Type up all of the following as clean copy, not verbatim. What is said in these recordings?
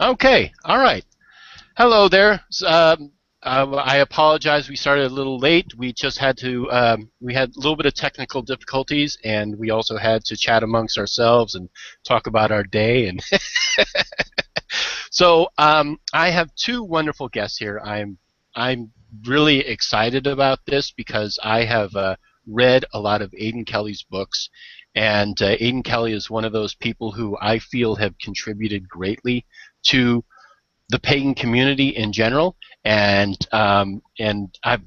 Okay, all right. Hello there. I apologize. We started a little late. We just had to. We had a little bit of technical difficulties, and we also had to chat amongst ourselves and talk about our day. And so I have two wonderful guests here. I'm really excited about this because I have read a lot of Aidan Kelly's books, and Aidan Kelly is one of those people who I feel have contributed greatly to the pagan community in general, and I've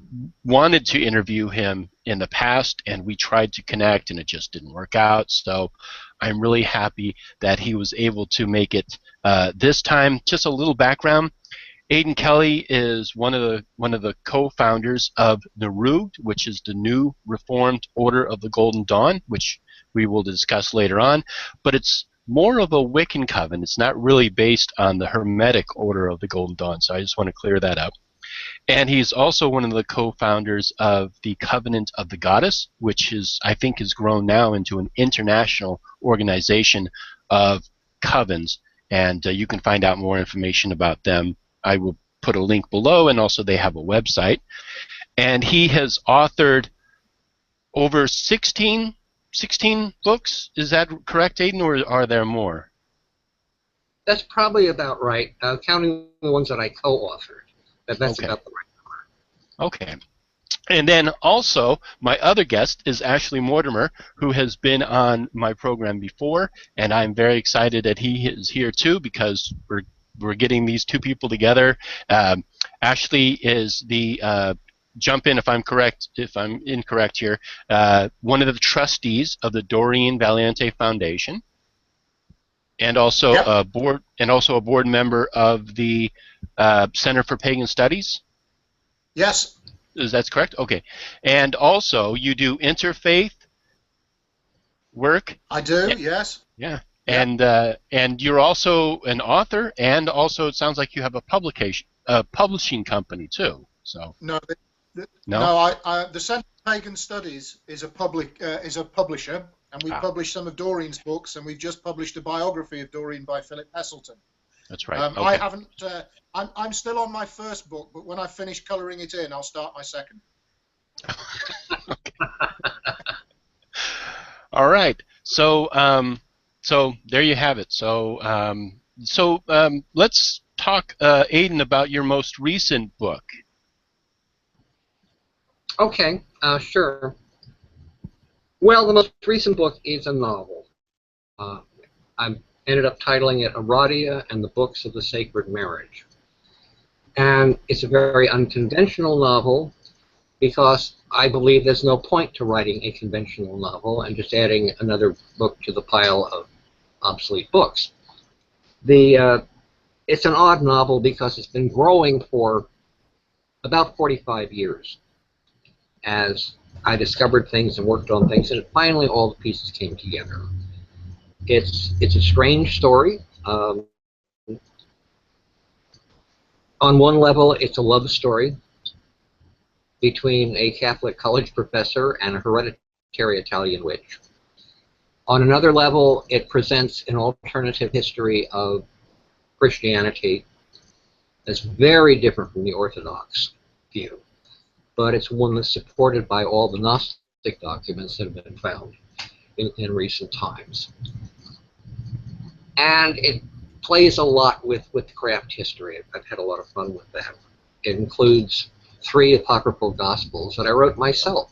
wanted to interview him in the past, and we tried to connect, and it just didn't work out. So I'm really happy that he was able to make it this time. Just a little background: Aidan Kelly is one of the co-founders of NROOGD, which is the New Reformed Order of the Golden Dawn, which we will discuss later on. But it's more of a Wiccan Coven. It's not really based on the Hermetic Order of the Golden Dawn, so I just want to clear that up. And he's also one of the co-founders of the Covenant of the Goddess, which is, I think, has grown now into an international organization of covens. And you can find out more information about them. I will put a link below, and also they have a website. And he has authored over 16 books. Is that correct, Aiden, or are there more? That's probably about right, counting the ones that I co-authored. That's okay. About the right number. Okay. And then also, my other guest is Ashley Mortimer, who has been on my program before, and I'm very excited that he is here too, because we're getting these two people together. Ashley is the jump in if I'm correct, if I'm incorrect here, one of the trustees of the Doreen Valiente Foundation, and also a board member of the Center for Pagan Studies. Yes. Is that correct? Okay. And also you do interfaith work. I do. Yes. Yeah. And you're also an author, and also it sounds like you have a publishing company too. So no. No, the Center for Pagan Studies is a publisher, and we publish some of Doreen's books, and we've just published a biography of Doreen by Philip Heselton. That's right. Okay. I haven't. I'm still on my first book, but when I finish colouring it in, I'll start my second. Okay. All right. So so there you have it. So let's talk, Aiden, about your most recent book. Okay, sure. Well, the most recent book is a novel. I ended up titling it Aradia and the Books of the Sacred Marriage. And it's a very unconventional novel because I believe there's no point to writing a conventional novel and just adding another book to the pile of obsolete books. It's an odd novel because it's been growing for about 45 years as I discovered things and worked on things, and finally all the pieces came together. It's a strange story. On one level, it's a love story between a Catholic college professor and a hereditary Italian witch. On another level, it presents an alternative history of Christianity that's very different from the Orthodox view, but it's one that's supported by all the Gnostic documents that have been found in recent times. And it plays a lot with craft history. I've had a lot of fun with that. It includes 3 apocryphal gospels that I wrote myself,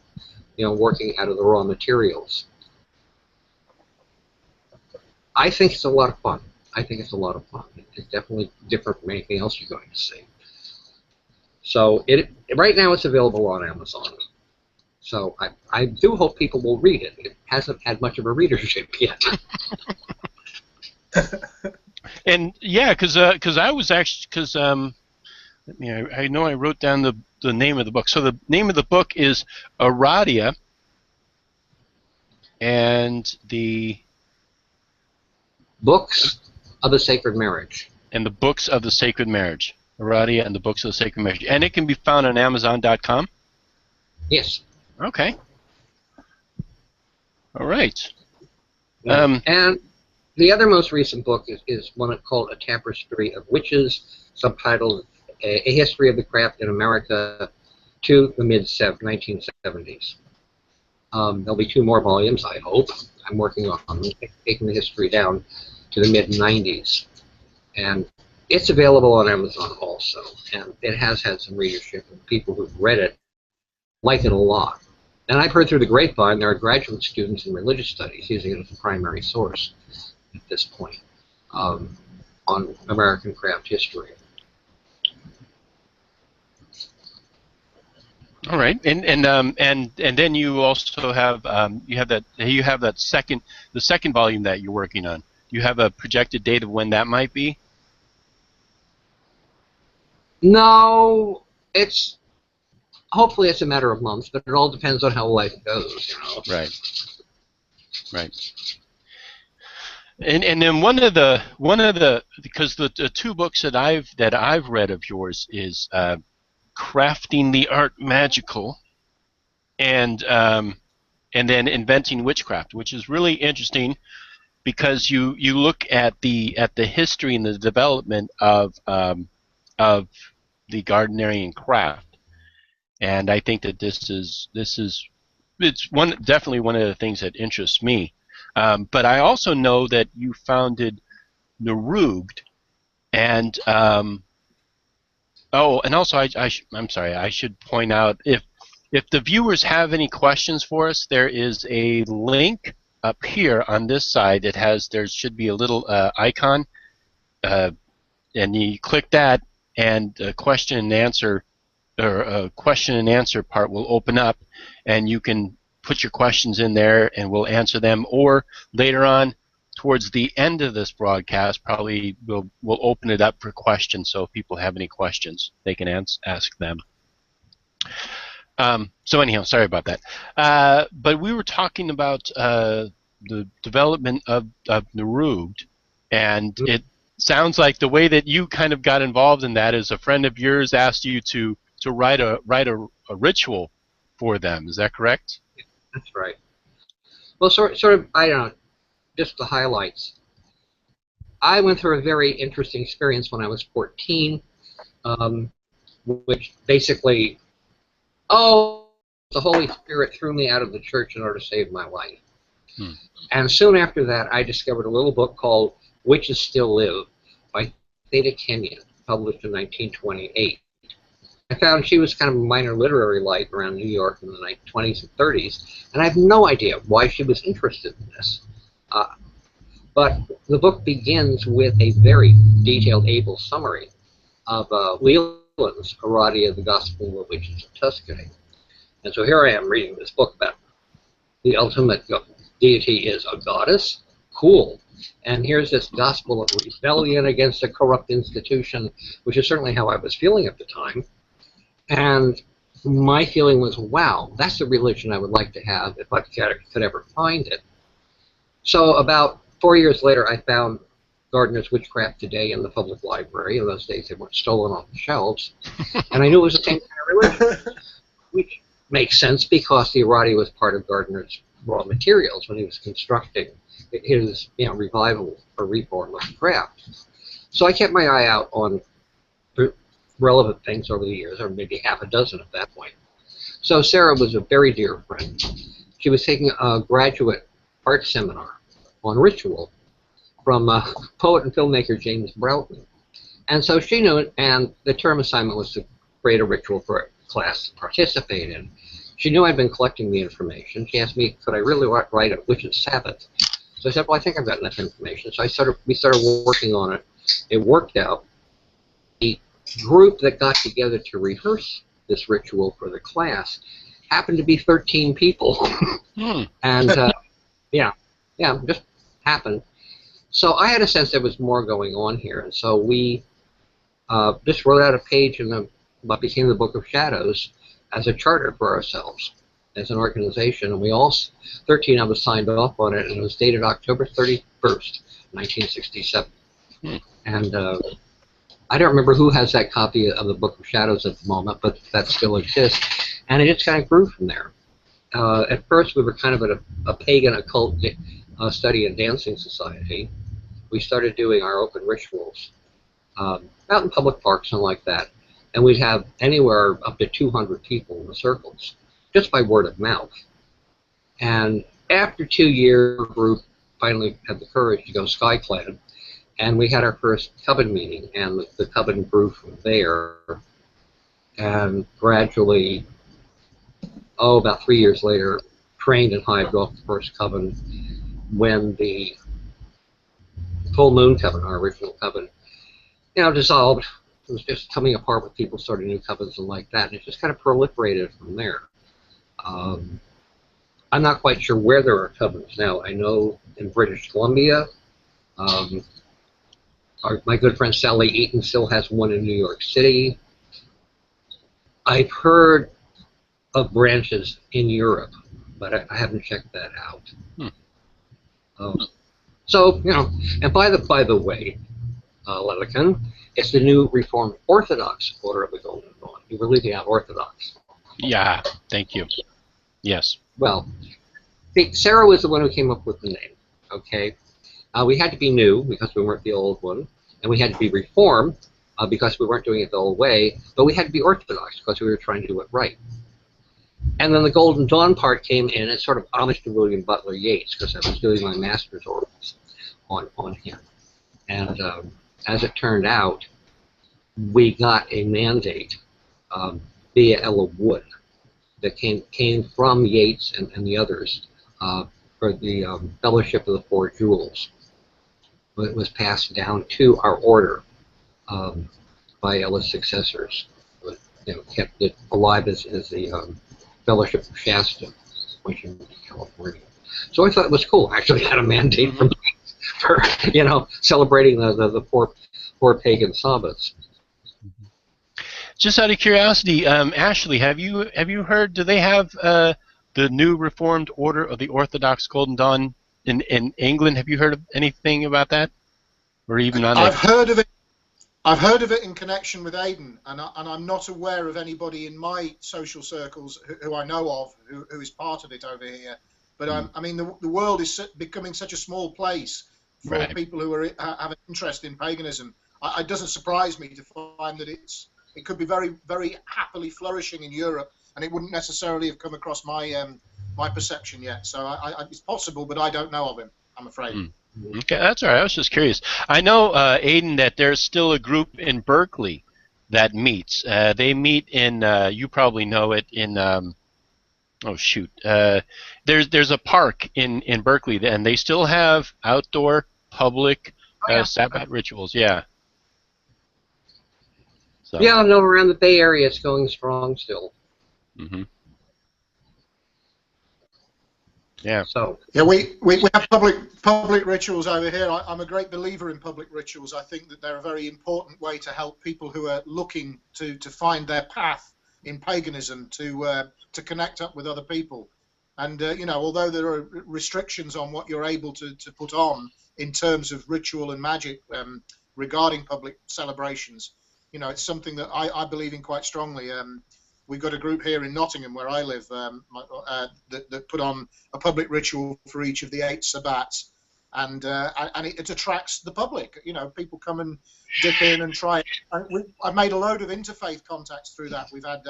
working out of the raw materials. I think it's a lot of fun. It's definitely different from anything else you're going to see. So right now it's available on Amazon. So I do hope people will read it. It hasn't had much of a readership yet. And yeah, because I was actually I know I wrote down the name of the book. So the name of the book is Aradia, and the Books of the Sacred Marriage. And the Books of the Sacred Marriage. Aradia and the Books of the Sacred Marriage. And it can be found on Amazon.com? Yes. Okay. All right. And The other most recent book is one called A Tapestry of Witches, subtitled A History of the Craft in America to the mid-1970s. There'll be 2 more volumes, I hope. I'm working on taking the history down to the mid-90s. And it's available on Amazon also. And it has had some readership, and people who've read it like it a lot. And I've heard through the grapevine there are graduate students in religious studies using it as a primary source at this point on American craft history. All right, and then you also have the second volume that you're working on. Do you have a projected date of when that might be? No, hopefully it's a matter of months, but it all depends on how life goes, you know. Right. And then one of the because the 2 books that I've read of yours is Crafting the Art Magical, and then Inventing Witchcraft, which is really interesting because you look at the history and the development of the Gardnerian Craft, and I think that it's definitely one of the things that interests me. But I also know that you founded NROOGD, and and also I'm sorry, I should point out, if the viewers have any questions for us, there is a link up here on this side. There should be a little icon, and you click that, and a question and answer part will open up, and you can put your questions in there, and we'll answer them. Or later on, towards the end of this broadcast, probably we'll open it up for questions. So if people have any questions, they can ask them. So anyhow, sorry about that. But we were talking about the development of NROOGD, and it sounds like the way that you kind of got involved in that is a friend of yours asked you to write a ritual for them. Is that correct? That's right. Well, sort of, I don't know, just the highlights. I went through a very interesting experience when I was 14, which basically, the Holy Spirit threw me out of the church in order to save my life. And soon after that, I discovered a little book called Witches Still Live by Theta Kenyon, published in 1928. I found she was kind of a minor literary light around New York in the 20s and 30s, and I have no idea why she was interested in this. But the book begins with a very detailed, able summary of Leland's Erodia, the Gospel of the Witches of Tuscany. And so here I am reading this book about the ultimate deity is a goddess. Cool. And here's this gospel of rebellion against a corrupt institution, which is certainly how I was feeling at the time. And my feeling was, wow, that's the religion I would like to have if I could ever find it. So about 4 years later, I found Gardner's Witchcraft Today in the public library. In those days, they weren't stolen off the shelves. And I knew it was the same kind of religion, which makes sense because the erotica was part of Gardner's raw materials when he was constructing his revival or reform of the craft. So I kept my eye out on relevant things over the years, or maybe half a dozen at that point. So Sarah was a very dear friend. She was taking a graduate art seminar on ritual from poet and filmmaker James Broughton. And so she knew it, and the term assignment was to create a ritual for a class to participate in. She knew I'd been collecting the information. She asked me, could I really write a Witch's Sabbath? So I said, well, I think I've got enough information. So we started working on it. It worked out. The group that got together to rehearse this ritual for the class happened to be 13 people. And just happened. So I had a sense there was more going on here. And so we just wrote out a page in what became the Book of Shadows as a charter for ourselves as an organization. And we all, 13 of us, signed off on it, and it was dated October 31st, 1967. And I don't remember who has that copy of the Book of Shadows at the moment, but that still exists. And it just kind of grew from there. At first, we were kind of a pagan occult study and dancing society. we started doing our open rituals out in public parks and like that. And we'd have anywhere up to 200 people in the circles, just by word of mouth. And after 2 years, the group finally had the courage to go skyclad, and we had our first coven meeting, and the coven grew from there. And gradually, about 3 years later, trained and hived off the first coven when the full moon coven, our original coven, dissolved. It was just coming apart with people starting new covens and like that, and it just kind of proliferated from there. I'm not quite sure where there are covens now. I know in British Columbia, my good friend Sally Eaton still has one in New York City. I've heard of branches in Europe, but I haven't checked that out. So, and by the way, Lelican, it's the new Reformed Orthodox Order of the Golden Dawn. You were leaving out Orthodox. Yeah, thank you. Yes. Well, Sarah was the one who came up with the name, okay? We had to be new because we weren't the old one, and we had to be Reformed because we weren't doing it the old way, but we had to be Orthodox because we were trying to do it right. And then the Golden Dawn part came in as sort of homage to William Butler Yeats because I was doing my master's orders on him. And as it turned out, we got a mandate via Ella Wood that came from Yeats and the others for the Fellowship of the Four Jewels. It was passed down to our order by Ella's successors. Kept it alive as the Fellowship of Shasta, which in California. So I thought it was cool. I actually had a mandate for celebrating the poor pagan Sabbaths. Just out of curiosity, Ashley, have you heard? Do they have the new Reformed Order of the Orthodox Golden Dawn in England? Have you heard of anything about that, or even on? I've heard of it. I've heard of it in connection with Aiden, and I'm not aware of anybody in my social circles who I know of who is part of it over here. But I mean, the world is becoming such a small place for people who have an interest in paganism. It doesn't surprise me to find that it could be very, very happily flourishing in Europe, and it wouldn't necessarily have come across my my perception yet. So it's possible, but I don't know of him, I'm afraid. Okay, that's all right. I was just curious. I know, Aiden, that there's still a group in Berkeley that meets. They meet in, you probably know it, in, oh shoot, there's a park in Berkeley, and they still have outdoor public Sabbath rituals. Yeah. So. Yeah, no, around the Bay Area, it's going strong still. Yeah. So. Yeah, we have public rituals over here. I'm a great believer in public rituals. I think that they're a very important way to help people who are looking to find their path in paganism, to connect up with other people. And although there are restrictions on what you're able to put on in terms of ritual and magic regarding public celebrations, it's something that I believe in quite strongly. We've got a group here in Nottingham, where I live, that put on a public ritual for each of the 8 Sabbats, and it attracts the public. People come and dip in and try it. I've made a load of interfaith contacts through that. We've had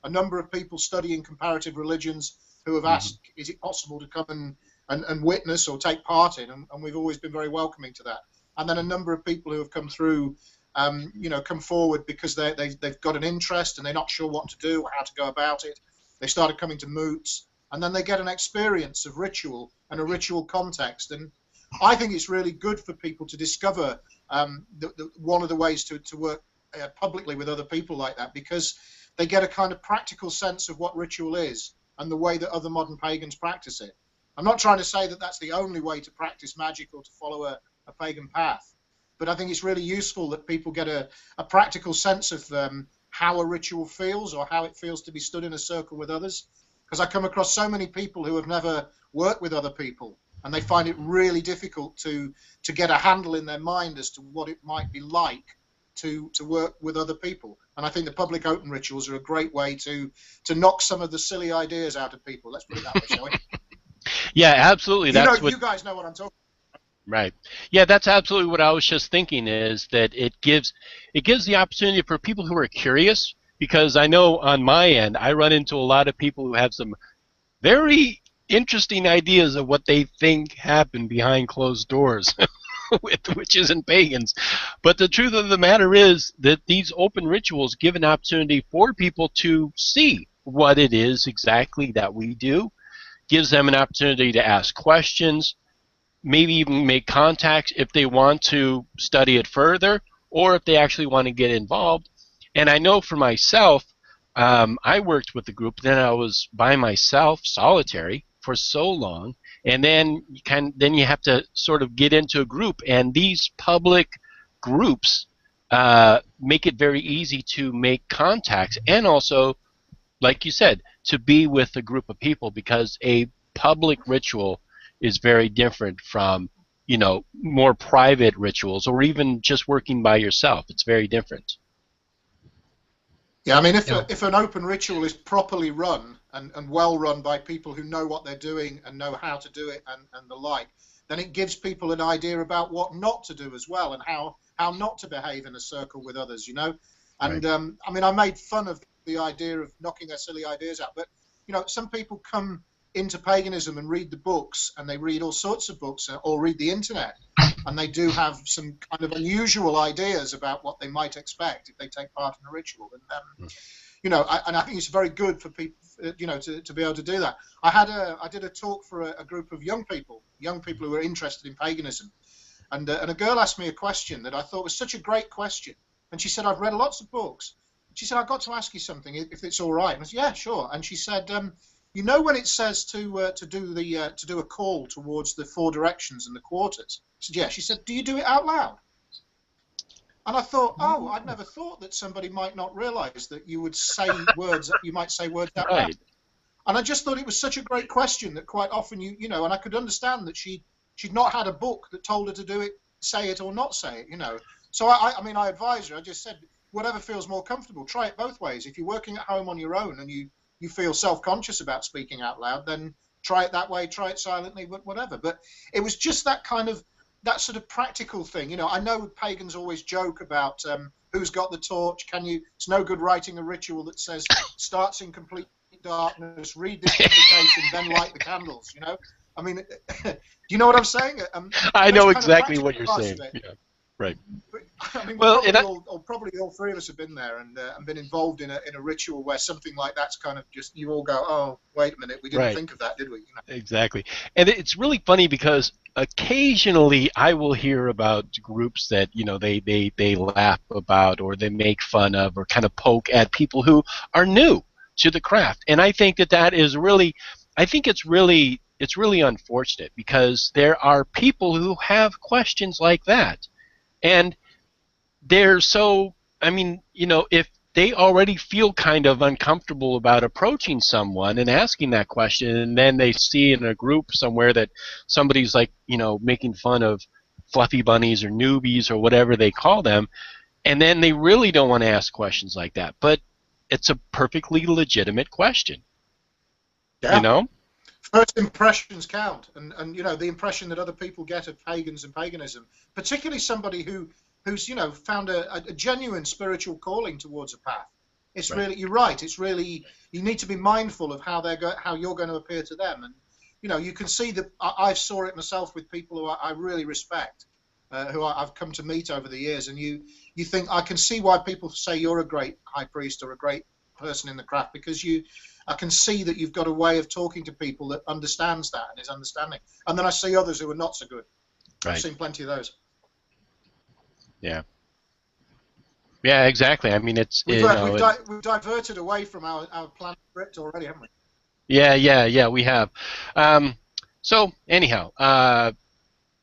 a number of people studying comparative religions who have asked, is it possible to come and witness or take part in, and we've always been very welcoming to that. And then a number of people who have come through, come forward because they've got an interest and they're not sure what to do or how to go about it. They started coming to moots, and then they get an experience of ritual and a ritual context. And I think it's really good for people to discover one of the ways to work publicly with other people like that, because they get a kind of practical sense of what ritual is and the way that other modern pagans practice it. I'm not trying to say that that's the only way to practice magic or to follow a pagan path, but I think it's really useful that people get a practical sense of how a ritual feels, or how it feels to be stood in a circle with others. Because I come across so many people who have never worked with other people, and they find it really difficult to get a handle in their mind as to what it might be like to work with other people. And I think the public open rituals are a great way to knock some of the silly ideas out of people. Let's put it that way, shall we? Yeah, absolutely. That's you guys know what I'm talking about. Right. Yeah, that's absolutely what I was just thinking, is that it gives the opportunity for people who are curious, because I know on my end I run into a lot of people who have some very interesting ideas of what they think happened behind closed doors with witches and pagans. But the truth of the matter is that these open rituals give an opportunity for people to see what it is exactly that we do, gives them an opportunity to ask questions, maybe even make contacts if they want to study it further, or if they actually want to get involved. And I know for myself, I worked with the group, then I was by myself, solitary, for so long, and then you have to sort of get into a group, and these public groups make it very easy to make contacts, and also, like you said, to be with a group of people, because a public ritual is very different from, more private rituals, or even just working by yourself. It's very different. Yeah, I mean, Yeah. if an open ritual is properly run and well run by people who know what they're doing and know how to do it and the like, then it gives people an idea about what not to do as well, and how not to behave in a circle with others, you know. And Right. I mean, I made fun of the idea of knocking their silly ideas out, but some people come into paganism and read the books, and they read all sorts of books or read the internet, and they do have some kind of unusual ideas about what they might expect if they take part in a ritual. And and I think it's very good for people, to be able to do that. I did a talk for a group of young people who were interested in paganism, and a girl asked me a question that I thought was such a great question. And she said, "I've read lots of books." She said, "I've got to ask you something, if it's all right." And I said, "Yeah, sure." And she said, when it says to do a call towards the four directions and the quarters?" I said, "Yeah." She said, "Do you do it out loud?" And I thought, oh, I'd never thought that somebody might not realise that you would say words, you might say words out loud. Right. And I just thought it was such a great question that quite often and I could understand that she'd not had a book that told her to do it, say it or not say it. So I mean, I advised her. I just said, whatever feels more comfortable, try it both ways. If you're working at home on your own and you feel self-conscious about speaking out loud, then try it that way, try it silently, whatever. But it was just that sort of practical thing. I know pagans always joke about who's got the torch. It's no good writing a ritual that says starts in complete darkness, read this invitation, then light the candles. I mean, do you know what I'm saying? I know Those kind of exactly what practical you're parts of saying. it. Yeah. Right. I mean, Well, probably all three of us have been there and been involved in a ritual where something like that's kind of just, you all go, oh, wait a minute, we didn't right. think of that, did we? Exactly. And it's really funny because occasionally I will hear about groups that, they laugh about, or they make fun of, or kind of poke at people who are new to the craft. And I think that is really, I think it's really unfortunate, because there are people who have questions like that. And they're so, I mean, if they already feel kind of uncomfortable about approaching someone and asking that question, and then they see in a group somewhere that somebody's like, making fun of fluffy bunnies or newbies or whatever they call them, and then they really don't want to ask questions like that. But it's a perfectly legitimate question. Yeah. You know? First impressions count, and the impression that other people get of pagans and paganism, particularly somebody who's found a genuine spiritual calling towards a path. It's Right. really, you're right. It's really, you need to be mindful of how you're going to appear to them, and you can see that I saw it myself with people who I really respect, who I've come to meet over the years, and you think, I can see why people say you're a great high priest or a great person in the craft, because I can see that you've got a way of talking to people that understands that and is understanding. And then I see others who are not so good. Right. I've seen plenty of those. Yeah. Yeah, exactly. I mean, We've diverted away from our planned script already, haven't we? Yeah, we have. So anyhow,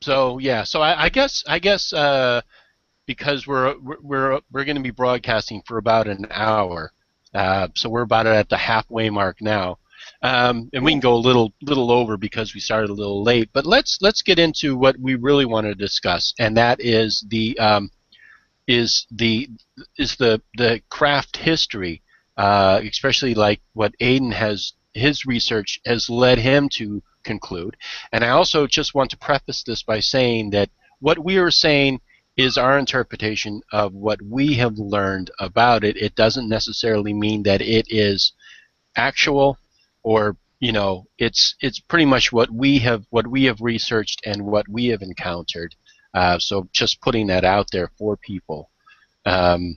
so I guess because we're going to be broadcasting for about an hour, so we're about at the halfway mark now, and we can go a little over because we started a little late. But let's get into what we really want to discuss, and that is the craft history, especially like what Aiden has, his research has led him to conclude. And I also just want to preface this by saying that what we are saying is our interpretation of what we have learned about it. It doesn't necessarily mean that it is actual, or it's pretty much what we have researched and what we have encountered. So just putting that out there for people. So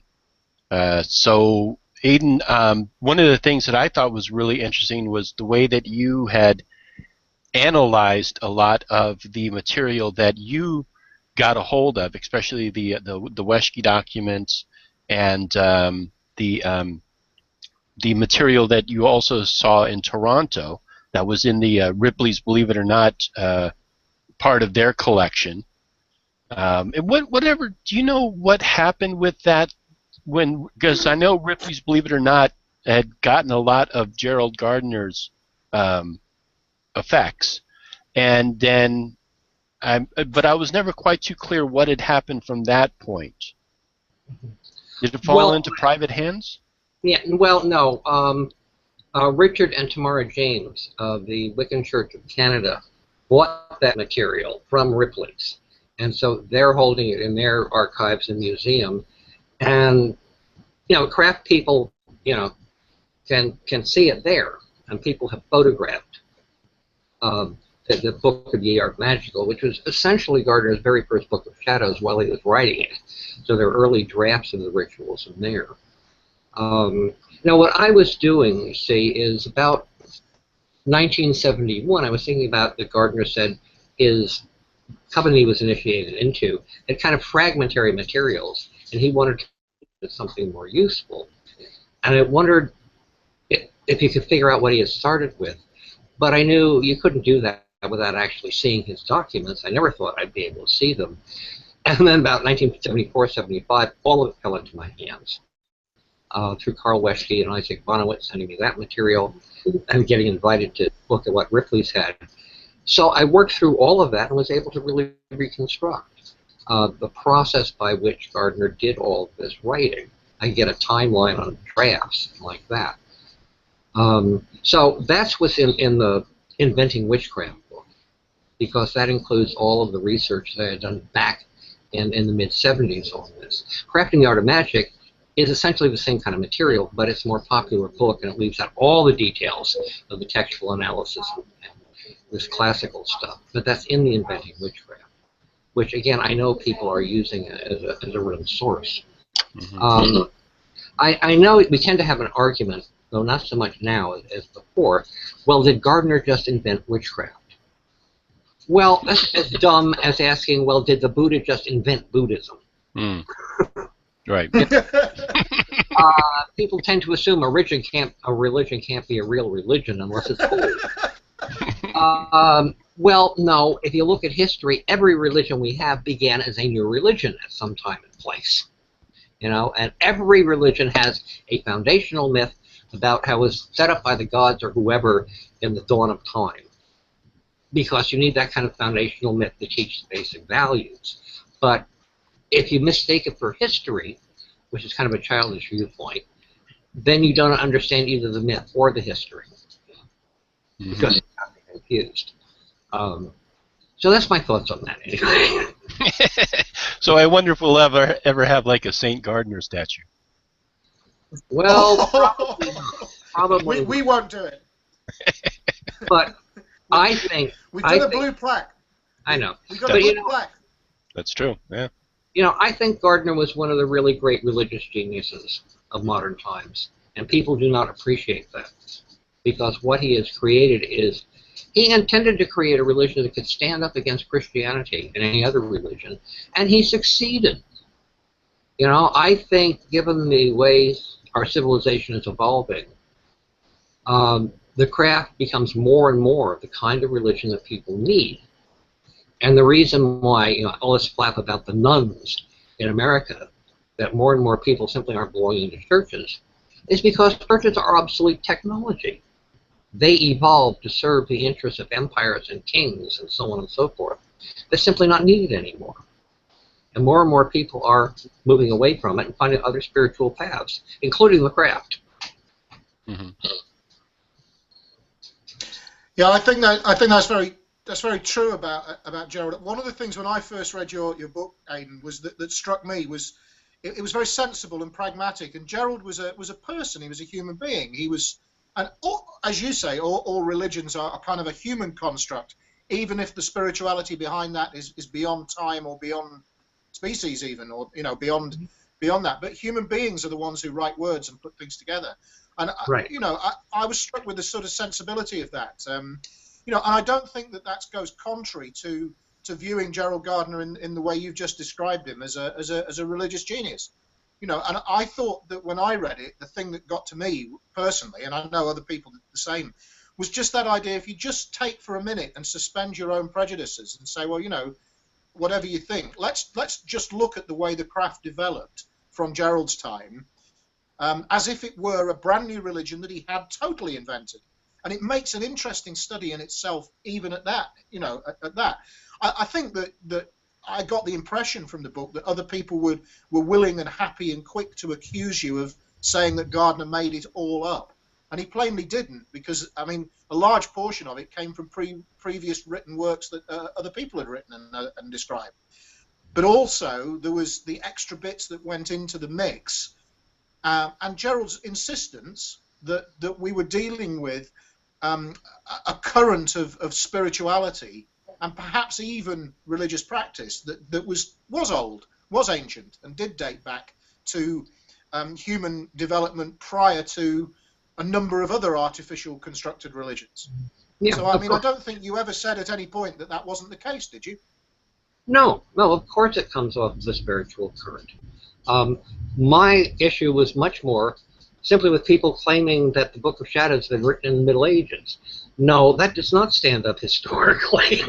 Aiden, one of the things that I thought was really interesting was the way that you had analyzed a lot of the material that you got a hold of, especially the Weshke documents and the material that you also saw in Toronto that was in the Ripley's Believe It or Not part of their collection. And whatever, do you know what happened with that? Because I know Ripley's Believe It or Not had gotten a lot of Gerald Gardner's effects, and then but I was never quite too clear what had happened from that point. Did it fall into private hands? Yeah, well, no. Richard and Tamara James of the Wiccan Church of Canada bought that material from Ripley's, and so they're holding it in their archives and museum. And craft people, can see it there, and people have photographed the Book of Ye Art Magical, which was essentially Gardner's very first Book of Shadows while he was writing it. So there are early drafts of the rituals in there. Now, what I was doing, you see, is about 1971. I was thinking about that Gardner said his coven he was initiated into had kind of fragmentary materials, and he wanted to do something more useful. And I wondered if you could figure out what he had started with. But I knew you couldn't do that without actually seeing his documents. I never thought I'd be able to see them. And then about 1974-75, all of it fell into my hands. Through Carl Weshke and Isaac Bonowitz sending me that material and getting invited to look at what Ripley's had. So I worked through all of that and was able to really reconstruct the process by which Gardner did all of this writing. I get a timeline on drafts like that. So that's what's in the Inventing Witchcraft book, because that includes all of the research that I had done back in the mid-70s on this. Crafting the Art of Magic is essentially the same kind of material, but it's a more popular book, and it leaves out all the details of the textual analysis and this classical stuff. But that's in the Inventing Witchcraft, which, again, I know people are using as a real source. Mm-hmm. I know we tend to have an argument, though not so much now as before. Well, did Gardner just invent witchcraft? Well, that's as dumb as asking, well, did the Buddha just invent Buddhism? Mm. Right. People tend to assume a religion can't be a real religion unless it's old. Well, no. If you look at history, every religion we have began as a new religion at some time and place. And every religion has a foundational myth about how it was set up by the gods or whoever in the dawn of time. Because you need that kind of foundational myth to teach the basic values. But if you mistake it for history, which is kind of a childish viewpoint, then you don't understand either the myth or the history. Mm-hmm. Because it's not confused. So that's my thoughts on that anyway. So I wonder if we'll ever have like a Saint Gardner statue. Well, probably we won't do it. But I think we did a blue plaque. I know. We got a blue plaque. That's true. Yeah. I think Gardner was one of the really great religious geniuses of modern times, and people do not appreciate that, because what he has created is he intended to create a religion that could stand up against Christianity and any other religion, and he succeeded. I think, given the ways our civilization is evolving, the craft becomes more and more the kind of religion that people need. And the reason why, all this flap about the nuns in America, that more and more people simply aren't belonging to churches, is because churches are obsolete technology. They evolved to serve the interests of empires and kings and so on and so forth. They're simply not needed anymore. And more people are moving away from it and finding other spiritual paths, including the craft. Mm-hmm. Yeah, I think that's very true about Gerald. One of the things when I first read your book, Aidan, was that struck me was it was very sensible and pragmatic. And Gerald was a person. He was a human being. He was, and as you say, all religions are kind of a human construct, even if the spirituality behind that is beyond time or beyond species, even, or beyond that. But human beings are the ones who write words and put things together. And Right. I was struck with the sort of sensibility of that. And I don't think that goes contrary to viewing Gerald Gardner in the way you've just described him as a religious genius. And I thought that when I read it, the thing that got to me personally, and I know other people did the same, was just that idea. If you just take for a minute and suspend your own prejudices and say, well, whatever you think, let's just look at the way the craft developed from Gerald's time, as if it were a brand new religion that he had totally invented. And it makes an interesting study in itself, even at that. At that. I think that I got the impression from the book that other people were willing and happy and quick to accuse you of saying that Gardner made it all up. And he plainly didn't, because, I mean, a large portion of it came from previous written works that other people had written and described. But also, there was the extra bits that went into the mix. And Gerald's insistence that we were dealing with a current of spirituality and perhaps even religious practice that was old, was ancient, and did date back to human development prior to a number of other artificial constructed religions. Yeah, So, I mean, I don't think you ever said at any point that wasn't the case, did you? No, of course it comes off the spiritual current. My issue was much more simply with people claiming that the Book of Shadows had been written in the Middle Ages. No, that does not stand up historically.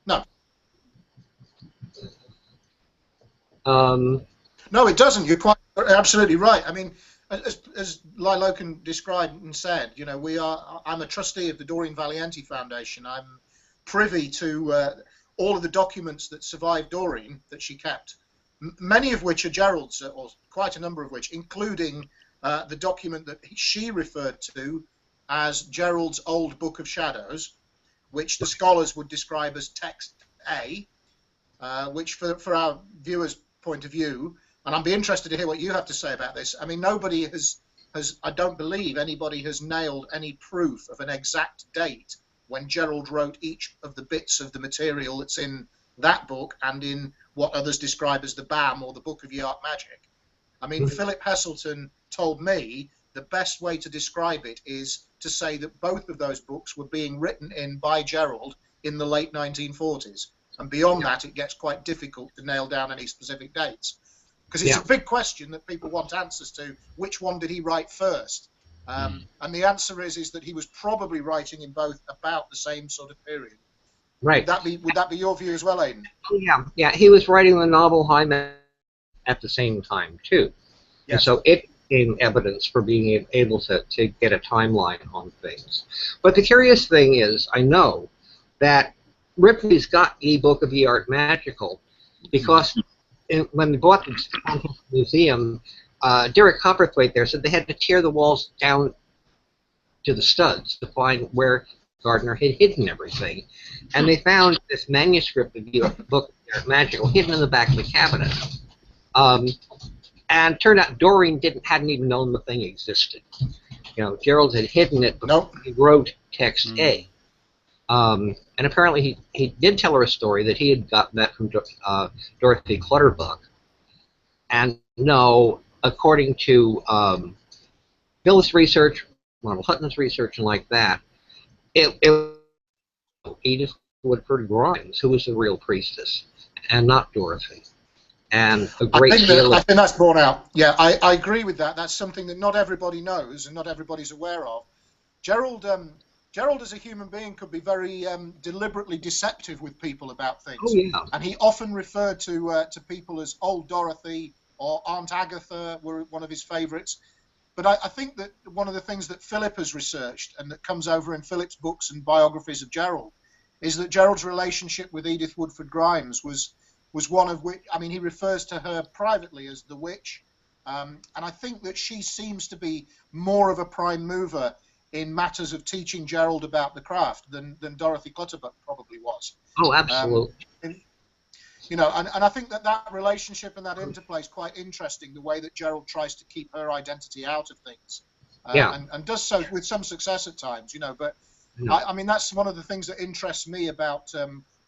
No. No, it doesn't. You're quite absolutely right. I mean, as Lilocan described and said, I'm a trustee of the Doreen Valiente Foundation. I'm privy to all of the documents that survived Doreen that she kept, many of which are Gerald's, or quite a number of which, including the document that she referred to as Gerald's Old Book of Shadows, which the scholars would describe as Text A, which for our viewers' point of view, and I'd be interested to hear what you have to say about this. I mean, nobody has I don't believe anybody has nailed any proof of an exact date when Gerald wrote each of the bits of the material that's in that book and in what others describe as the BAM, or the Book of Yark Magic. I mean, Philip Heselton told me the best way to describe it is to say that both of those books were being written in by Gerald in the late 1940s. And beyond that, it gets quite difficult to nail down any specific dates. Because it's a big question that people want answers to. Which one did he write first? And the answer is that he was probably writing in both about the same sort of period. Right. Would that be your view as well, Aidan? Yeah. He was writing the novel High Man at the same time too. Yes. And so it became evidence for being able to get a timeline on things. But the curious thing is, I know that Ripley's got the Book of Yark Magical because when they bought the museum, Derek Copperthwaite there said they had to tear the walls down to the studs to find where Gardner had hidden everything. And they found this manuscript of the Book of Yark Magical hidden in the back of the cabinet. And it turned out Doreen hadn't even known the thing existed. Gerald had hidden it before he wrote Text A. And apparently he did tell her a story that he had gotten that from Dorothy Clutterbuck. And no, according to Phyllis research, Ronald Hutton's research, and like that, it Edith Woodford Grimes, who was the real priestess, and not Dorothy. And a great deal I think that's borne out. Yeah, I agree with that. That's something that not everybody knows and not everybody's aware of. Gerald as a human being could be very deliberately deceptive with people about things. Oh, yeah. And he often referred to people as Old Dorothy or Aunt Agatha were one of his favourites. But I think that one of the things that Philip has researched and that comes over in Philip's books and biographies of Gerald is that Gerald's relationship with Edith Woodford Grimes was one of which, I mean, he refers to her privately as the witch. And I think that she seems to be more of a prime mover in matters of teaching Gerald about the craft than Dorothy Clutterbuck probably was. Oh, absolutely. You know, and I think that relationship and that interplay is quite interesting, the way that Gerald tries to keep her identity out of things. And does so with some success at times, you know. But I mean, that's one of the things that interests me about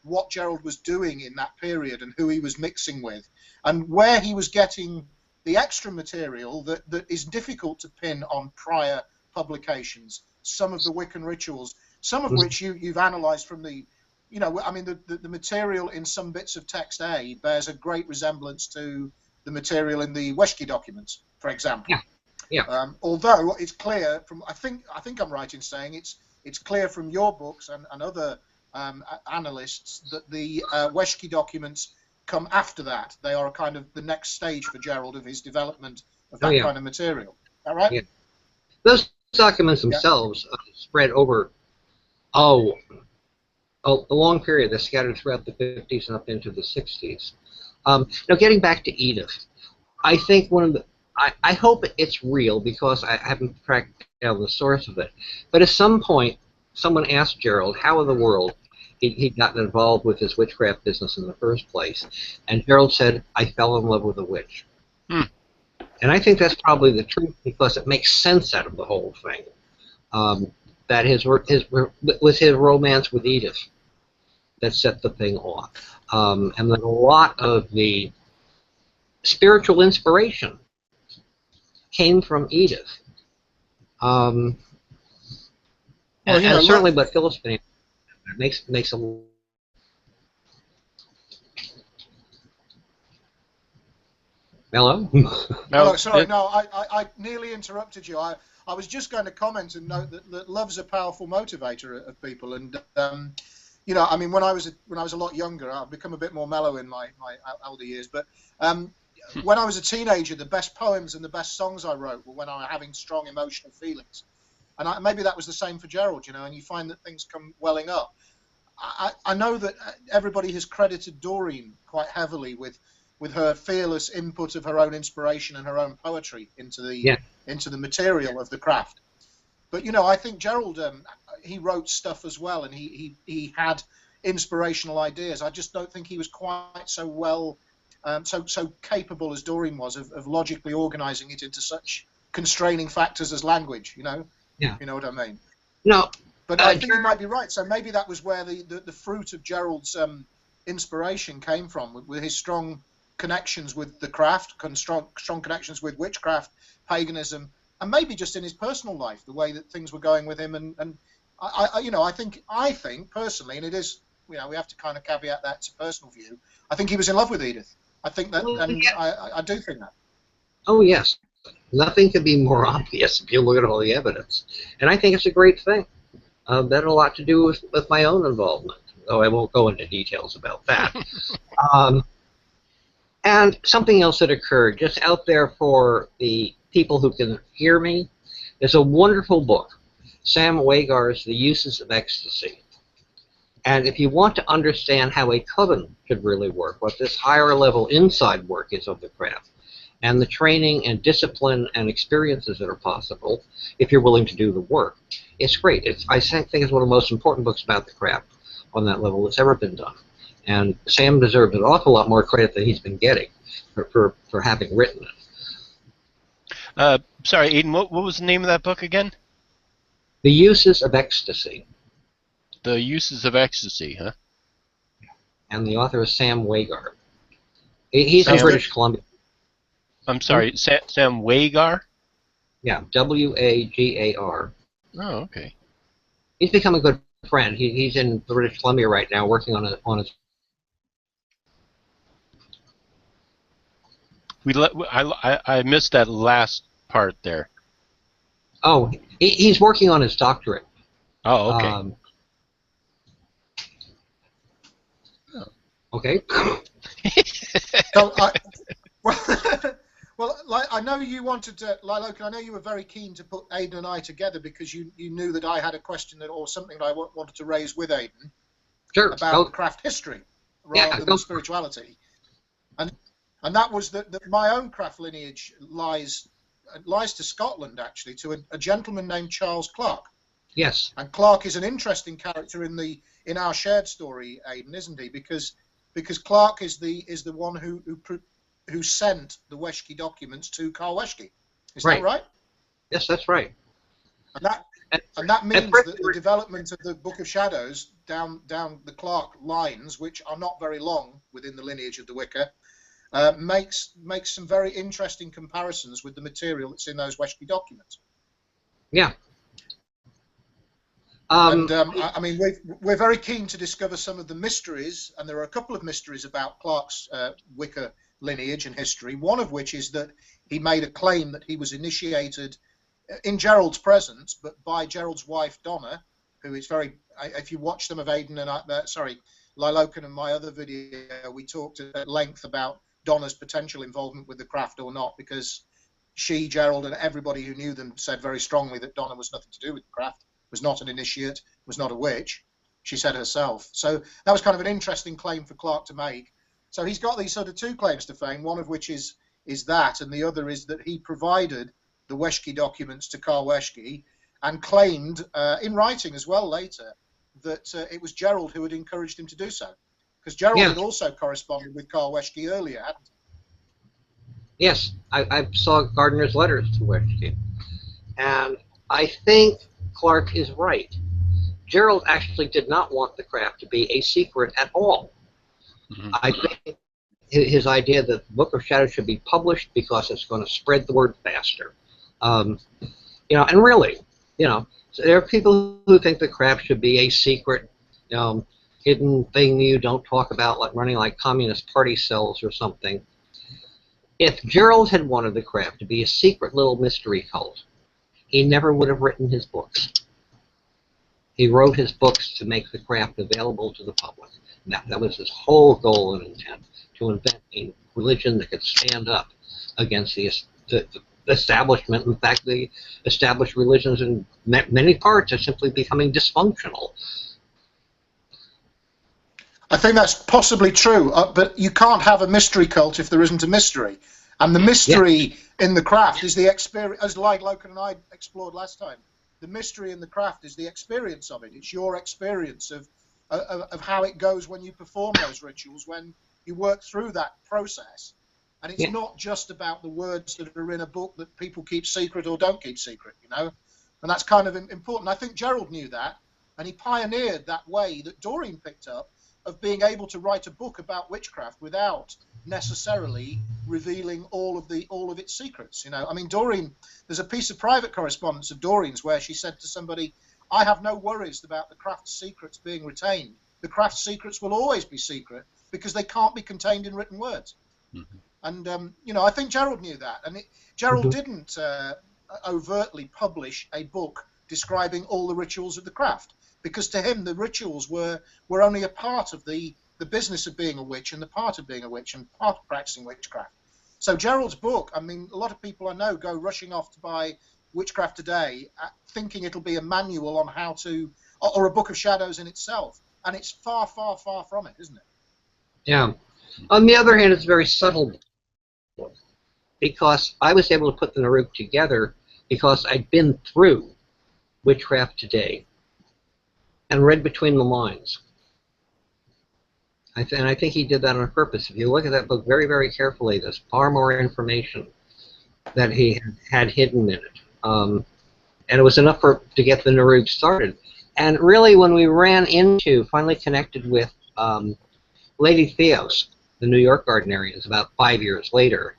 what Gerald was doing in that period and who he was mixing with and where he was getting the extra material that is difficult to pin on prior publications. Some of the Wiccan rituals, some of which you've analysed from the, you know, I mean, the material in some bits of text A bears a great resemblance to the material in the Weshki documents, for example. Although it's clear from, I think I'm right in saying it's clear from your books and other analysts that the Weshki documents come after that. They are a kind of the next stage for Gerald of his development of that kind of material. All right? Yeah. Those documents themselves spread over, a long period. They're scattered throughout the 50s and up into the 60s. Now, getting back to Edith, I think one of the, I hope it's real because I haven't tracked down the source of it. But at some point, someone asked Gerald how in the world he'd gotten involved with his witchcraft business in the first place. And Gerald said, I fell in love with a witch. And I think that's probably the truth because it makes sense out of the whole thing. That was his romance with Edith that set the thing off. And then a lot of the spiritual inspiration came from Edith. And certainly what Philip's been makes a... Hello? No, sorry, no, I nearly interrupted you. I was just going to comment and note that love's a powerful motivator of people, and you know, I mean, when I was a lot younger, I've become a bit more mellow in my elder years, but when I was a teenager, the best poems and the best songs I wrote were when I was having strong emotional feelings, and maybe that was the same for Gerald, you know, and you find that things come welling up. I know that everybody has credited Doreen quite heavily with her fearless input of her own inspiration and her own poetry into the material of the craft. But you know, I think Gerald, he wrote stuff as well, and he had inspirational ideas. I just don't think he was quite so well, so capable as Doreen was of logically organising it into such constraining factors as language. You know, you know what I mean? No, but I think you might be right. So maybe that was where the fruit of Gerald's inspiration came from, with his strong connections with the craft, strong connections with witchcraft, paganism, and maybe just in his personal life, the way that things were going with him. And I think personally, and it is, you know, we have to kind of caveat that to personal view, I think he was in love with Edith. I think that, I do think that. Oh yes, nothing could be more obvious if you look at all the evidence, and I think it's a great thing. That had a lot to do with my own involvement, though I won't go into details about that. And something else that occurred, just out there for the people who can hear me, is a wonderful book, Sam Wagar's The Uses of Ecstasy. And if you want to understand how a coven should really work, what this higher level inside work is of the craft, and the training and discipline and experiences that are possible, if you're willing to do the work, it's great. I think it's one of the most important books about the craft on that level that's ever been done. And Sam deserves an awful lot more credit than he's been getting for having written it. Sorry, Aiden, what was the name of that book again? The Uses of Ecstasy. The Uses of Ecstasy, huh? And the author is Sam Wagar. He's in British Columbia. I'm sorry, Sam Wagar? Yeah, W-A-G-A-R. Oh, okay. He's become a good friend. He's in British Columbia right now working on his... I missed that last part there. Oh, he's working on his doctorate. Oh, okay. Okay. So, well, like, I know you wanted to, Loken, I know you were very keen to put Aiden and I together because you knew that I had a question or something that I wanted to raise with Aiden about craft history rather than spirituality. And that was that my own craft lineage lies lies to Scotland, actually, to a gentleman named Charles Clark. Yes. And Clark is an interesting character in our shared story, Aidan, isn't he? Because Clark is the one who sent the Weshki documents to Karl Weshki. Is that right? Yes, that's right. And that means that the development of the Book of Shadows down the Clark lines, which are not very long within the lineage of the Wicca, makes some very interesting comparisons with the material that's in those Weshki documents. Yeah. I mean, we're very keen to discover some of the mysteries, and there are a couple of mysteries about Clark's Wicca lineage and history, one of which is that he made a claim that he was initiated in Gerald's presence, but by Gerald's wife, Donna, who is very, if you watch some of Aidan and Lilocan and my other video, we talked at length about Donna's potential involvement with the craft or not, because she, Gerald, and everybody who knew them said very strongly that Donna was nothing to do with the craft, was not an initiate, was not a witch. She said herself. So that was kind of an interesting claim for Clark to make. So he's got these sort of two claims to fame, one of which is that, and the other is that he provided the Weshki documents to Karl Weshki and claimed, in writing as well later, that it was Gerald who had encouraged him to do so. Because Gerald had also corresponded with Karl Weshki earlier, hadn't he? Yes, I saw Gardner's letters to Weshki. And I think Clark is right. Gerald actually did not want the craft to be a secret at all. Mm-hmm. I think his idea that the Book of Shadows should be published because it's going to spread the word faster. And really, so there are people who think the craft should be a secret, hidden thing you don't talk about, like running like Communist Party cells or something. If Gerald had wanted the craft to be a secret little mystery cult, he never would have written his books. He wrote his books to make the craft available to the public. That was his whole goal and intent, to invent a religion that could stand up against the establishment. In fact, the established religions in many parts are simply becoming dysfunctional. I think that's possibly true, but you can't have a mystery cult if there isn't a mystery. And the mystery in the craft is the experience, as Logan and I explored last time. The mystery in the craft is the experience of it. It's your experience of how it goes when you perform those rituals, when you work through that process. And it's not just about the words that are in a book that people keep secret or don't keep secret, And that's kind of important. I think Gerald knew that, and he pioneered that way that Doreen picked up of being able to write a book about witchcraft without necessarily revealing all of its secrets. I mean, Doreen, there's a piece of private correspondence of Doreen's where she said to somebody, I have no worries about the craft's secrets being retained. The craft's secrets will always be secret because they can't be contained in written words. Mm-hmm. And I think Gerald knew that, and Gerald didn't overtly publish a book describing all the rituals of the craft, because to him the rituals were only a part of the business of being a witch and the part of being a witch and part of practicing witchcraft. So Gerald's book, I mean, a lot of people I know go rushing off to buy Witchcraft Today thinking it'll be a manual on how to, or a Book of Shadows in itself, and it's far, far, far from it, isn't it? Yeah. On the other hand, it's a very subtle book, because I was able to put the NROOGD together because I'd been through Witchcraft Today and read between the lines. And I think he did that on purpose. If you look at that book very, very carefully, there's far more information that he had hidden in it. And it was enough to get the NROOGD started. And really, when we finally connected with Lady Theos, the New York Gardnerians, about 5 years later,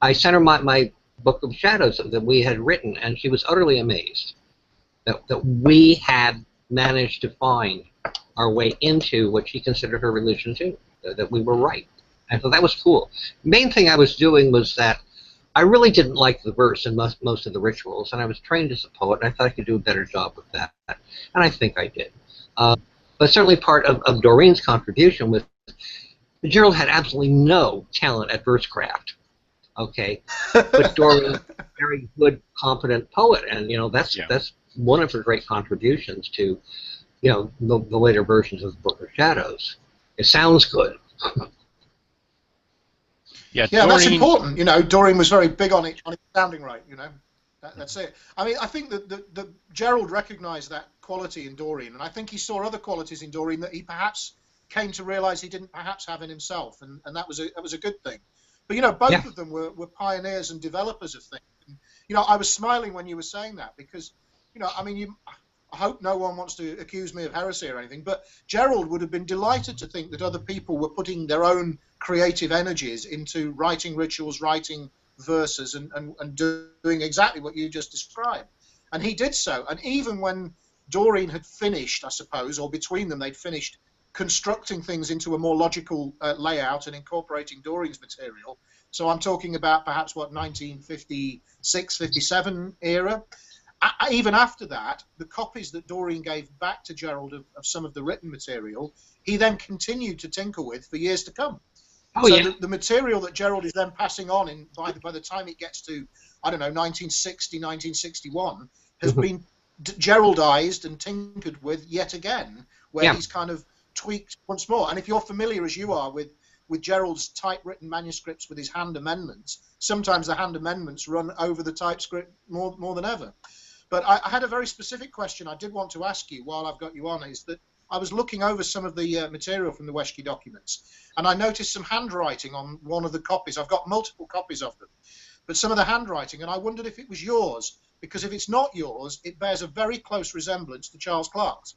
I sent her my Book of Shadows that we had written, and she was utterly amazed that we had managed to find our way into what she considered her religion too, that we were right. And so that was cool. The main thing I was doing was that I really didn't like the verse in most of the rituals, and I was trained as a poet, and I thought I could do a better job with that, and I think I did. But certainly part of Doreen's contribution was Gerald had absolutely no talent at verse craft, okay? But Doreen, very good, competent poet, and that's one of her great contributions to the later versions of the Book of Shadows. It sounds good. Yeah, Yeah, that's Doreen. important. You know, Doreen was very big on it, on its sounding right. You know, that's it. I mean, I think that the Gerald recognised that quality in Doreen, and I think he saw other qualities in Doreen that he perhaps came to realise he didn't perhaps have in himself, and that was a good thing. But you know, both of them were pioneers and developers of things. And, you know, I was smiling when you were saying that because, you know, I mean, I hope no one wants to accuse me of heresy or anything, but Gerald would have been delighted to think that other people were putting their own creative energies into writing rituals, writing verses, and doing exactly what you just described. And he did so. And even when Doreen had finished, I suppose, or between them they'd finished constructing things into a more logical layout and incorporating Doreen's material. So I'm talking about perhaps, what, 1956, 57 era. Even after that, the copies that Doreen gave back to Gerald of some of the written material, he then continued to tinker with for years to come. Oh, so yeah. the material that Gerald is then passing on by the time it gets to, I don't know, 1960, 1961, has been Geraldized and tinkered with yet again, where he's kind of tweaked once more. And if you're familiar, as you are, with Gerald's typewritten manuscripts with his hand amendments, sometimes the hand amendments run over the typescript more than ever. But I had a very specific question I did want to ask you while I've got you on, is that I was looking over some of the material from the Weshke documents, and I noticed some handwriting on one of the copies. I've got multiple copies of them, but some of the handwriting, and I wondered if it was yours, because if it's not yours, it bears a very close resemblance to Charles Clarke's.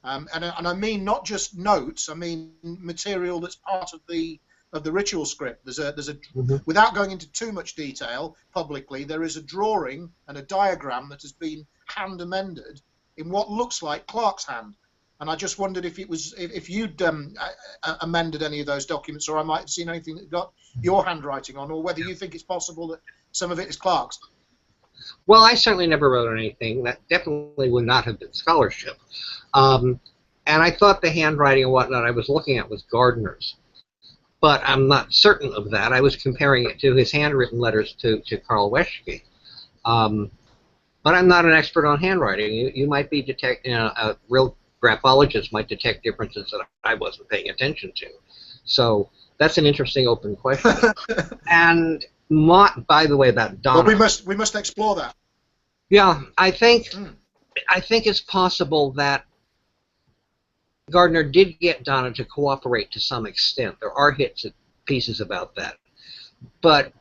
And I mean not just notes, I mean material that's part of the ritual script. There's a without going into too much detail publicly, there is a drawing and a diagram that has been hand amended in what looks like Clarke's hand. And I just wondered if it was if you'd amended any of those documents, or I might have seen anything that got your handwriting on, or whether you think it's possible that some of it is Clarke's. Well, I certainly never wrote anything. That definitely would not have been scholarship. And I thought the handwriting and whatnot I was looking at was Gardner's. But I'm not certain of that. I was comparing it to his handwritten letters to Karl Weshke. But I'm not an expert on handwriting. You might be a real graphologist might detect differences that I wasn't paying attention to. So that's an interesting open question. And by the way, about Donna. Well, we must explore that. Yeah, I think it's possible that Gardner did get Donna to cooperate to some extent. There are pieces about that. But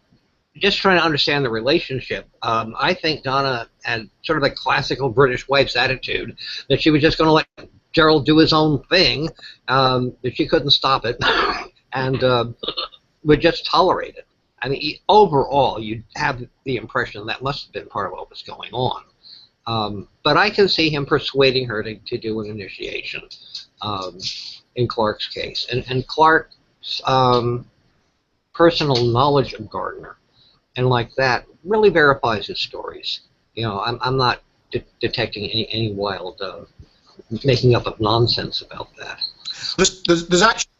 just trying to understand the relationship, I think Donna had sort of a classical British wife's attitude, that she was just going to let Gerald do his own thing, that she couldn't stop it, and would just tolerate it. I mean, overall, you'd have the impression that must have been part of what was going on. But I can see him persuading her to do an initiation in Clarke's case. And Clarke's personal knowledge of Gardner and like that really verifies his stories. You know, I'm not detecting any wild making up of nonsense about that. There's actually...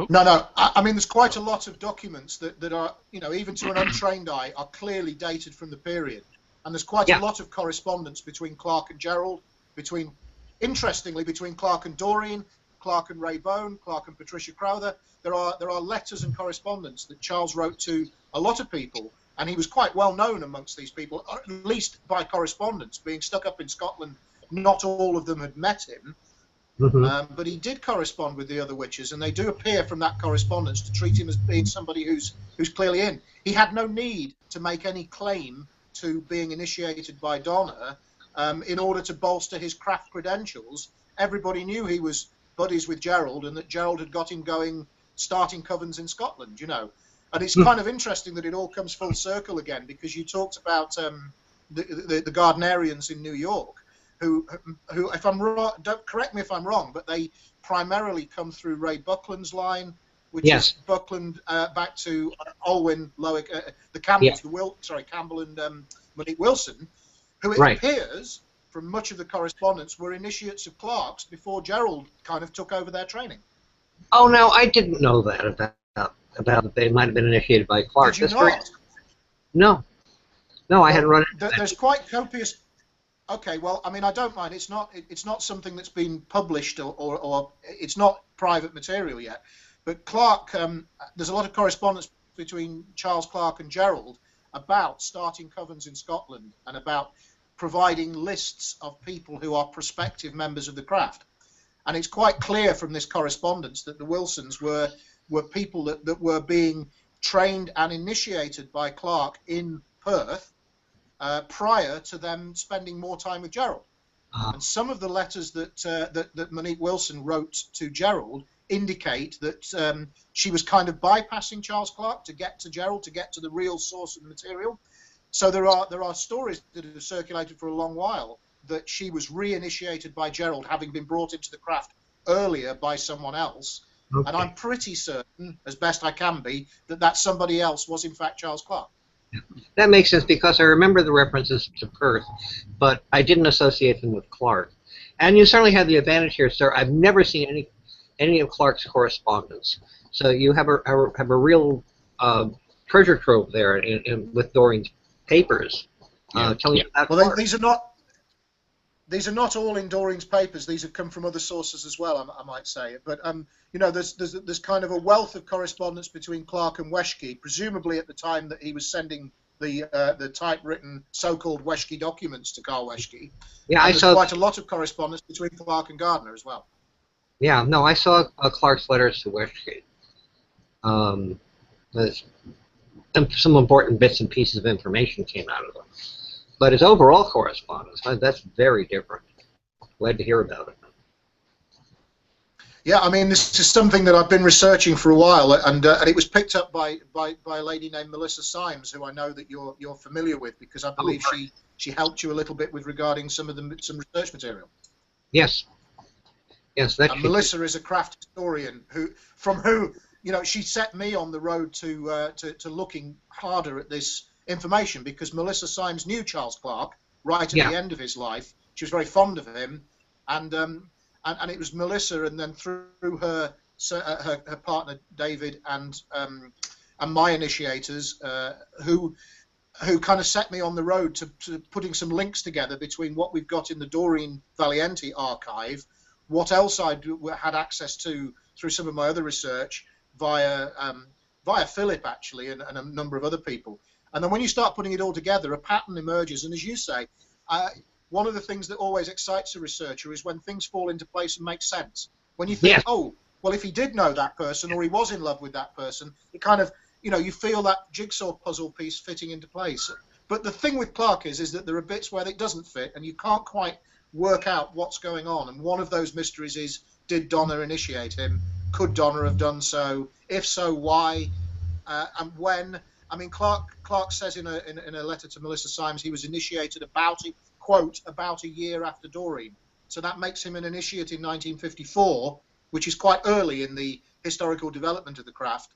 No. I mean, there's quite a lot of documents that are, you know, even to an untrained eye, are clearly dated from the period. And there's quite a lot of correspondence between Clarke and Gerald, interestingly, between Clarke and Doreen, Clarke and Ray Bone, Clarke and Patricia Crowther. There are letters and correspondence that Charles wrote to a lot of people, and he was quite well known amongst these people, at least by correspondence. Being stuck up in Scotland, not all of them had met him. But he did correspond with the other witches, and they do appear from that correspondence to treat him as being somebody who's clearly in. He had no need to make any claim to being initiated by Donna in order to bolster his craft credentials. Everybody knew he was buddies with Gerald, and that Gerald had got him going, starting covens in Scotland, you know. And it's kind of interesting that it all comes full circle again, because you talked about the Gardnerians in New York, who, if I'm wrong, don't correct me if I'm wrong, but they primarily come through Ray Buckland's line, which is Buckland back to Olwyn, Lowick, the Campbells, Campbell and Monique Wilson, who it appears from much of the correspondence were initiates of Clarke's before Gerald kind of took over their training. Oh no, I didn't know that about they might have been initiated by Clarke. Did you not? No, I hadn't run it. There's quite copious. Okay, well, I mean, I don't mind. It's not something that's been published or it's not private material yet. But Clark, there's a lot of correspondence between Charles Clark and Gerald about starting covens in Scotland and about providing lists of people who are prospective members of the craft. And it's quite clear from this correspondence that the Wilsons were people that were being trained and initiated by Clark in Perth prior to them spending more time with Gerald. And some of the letters that Monique Wilson wrote to Gerald indicate that she was kind of bypassing Charles Clark to get to Gerald, to get to the real source of the material. So there are stories that have circulated for a long while that she was reinitiated by Gerald, having been brought into the craft earlier by someone else. Okay. And I'm pretty certain, as best I can be, that somebody else was in fact Charles Clark. That makes sense, because I remember the references to Perth, but I didn't associate them with Clark. And you certainly have the advantage here, sir. I've never seen any of Clark's correspondence, so you have a real treasure trove there with Doreen's papers. Telling you about Clark. These are not all in Doreen's papers. These have come from other sources as well, I might say. But you know, there's kind of a wealth of correspondence between Clark and Weschke, presumably at the time that he was sending the typewritten so-called Weschke documents to Carl Weschke. Yeah, and there's quite a lot of correspondence between Clark and Gardner as well. Yeah, no, I saw Clark's letters to Weschke. There's some important bits and pieces of information came out of them. But his overall correspondence, that's very different. Glad to hear about it. Yeah, I mean, this is something that I've been researching for a while, and it was picked up by a lady named Melissa Symes, who I know that you're familiar with, because I believe she helped you a little bit with regarding some research material. Yes. Yes, and Melissa is a craft historian from who you know, she set me on the road to looking harder at this information, because Melissa Symes knew Charles Clark right at the end of his life. She was very fond of him, and it was Melissa, and then through her partner David and my initiators who kind of set me on the road to putting some links together between what we've got in the Doreen Valiente archive, what else I had access to through some of my other research via Philip actually, and a number of other people. And then when you start putting it all together, a pattern emerges. And as you say, one of the things that always excites a researcher is when things fall into place and make sense. When you think, oh, well, if he did know that person or he was in love with that person, it kind of, you know, you feel that jigsaw puzzle piece fitting into place. But the thing with Clark is that there are bits where it doesn't fit and you can't quite work out what's going on. And one of those mysteries is, did Donna initiate him? Could Donna have done so? If so, why? And when? I mean, Clark says in a letter to Melissa Symes he was initiated about a year after Doreen. So that makes him an initiate in 1954, which is quite early in the historical development of the craft.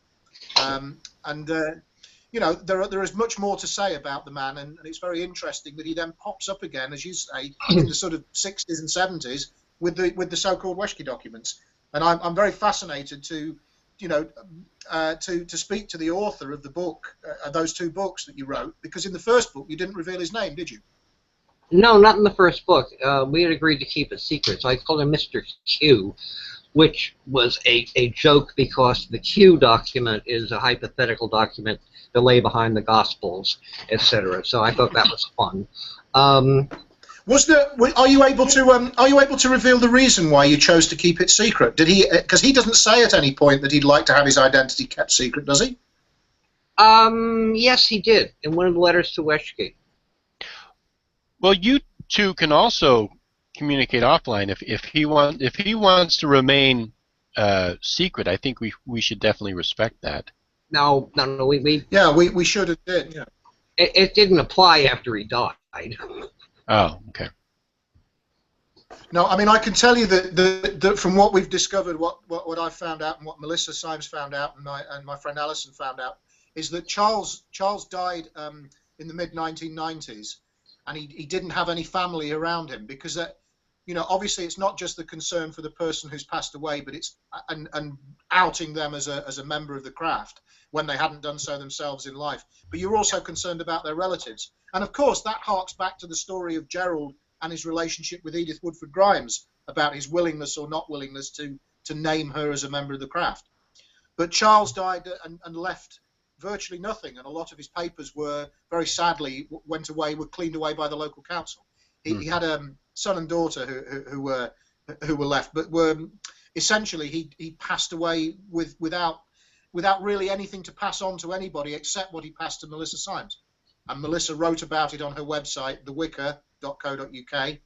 You know, there is much more to say about the man, and it's very interesting that he then pops up again, as you say, in the sort of 60s and 70s with the so-called Weschke documents. And I'm very fascinated to, you know, to speak to the author of the book, those two books that you wrote, because in the first book you didn't reveal his name, did you? No, not in the first book. We had agreed to keep it secret, so I called him Mr. Q, which was a joke because the Q document is a hypothetical document that lay behind the Gospels, etc. So I thought that was fun. Are you able to reveal the reason why you chose to keep it secret? Did he? Because he doesn't say at any point that he'd like to have his identity kept secret, does he? Yes, he did in one of the letters to Weschke. Well, you two can also communicate offline if he wants to remain secret. I think we should definitely respect that. No, we should have did. Yeah. It didn't apply after he died. Oh, okay. No, I mean, I can tell you that from what we've discovered, what I found out and what Melissa Symes found out and my friend Alison found out, is that Charles died in the mid-1990s, and he didn't have any family around him, because you know, obviously it's not just the concern for the person who's passed away, but it's and outing them as a member of the craft when they hadn't done so themselves in life. But you're also concerned about their relatives. And of course, that harks back to the story of Gerald and his relationship with Edith Woodford Grimes, about his willingness or not willingness to name her as a member of the craft. But Charles died and left virtually nothing, and a lot of his papers were, very sadly, were cleaned away by the local council. He had a son and daughter who were left, but were essentially he passed away without really anything to pass on to anybody except what he passed to Melissa Symes. And Melissa wrote about it on her website, thewicca.co.uk.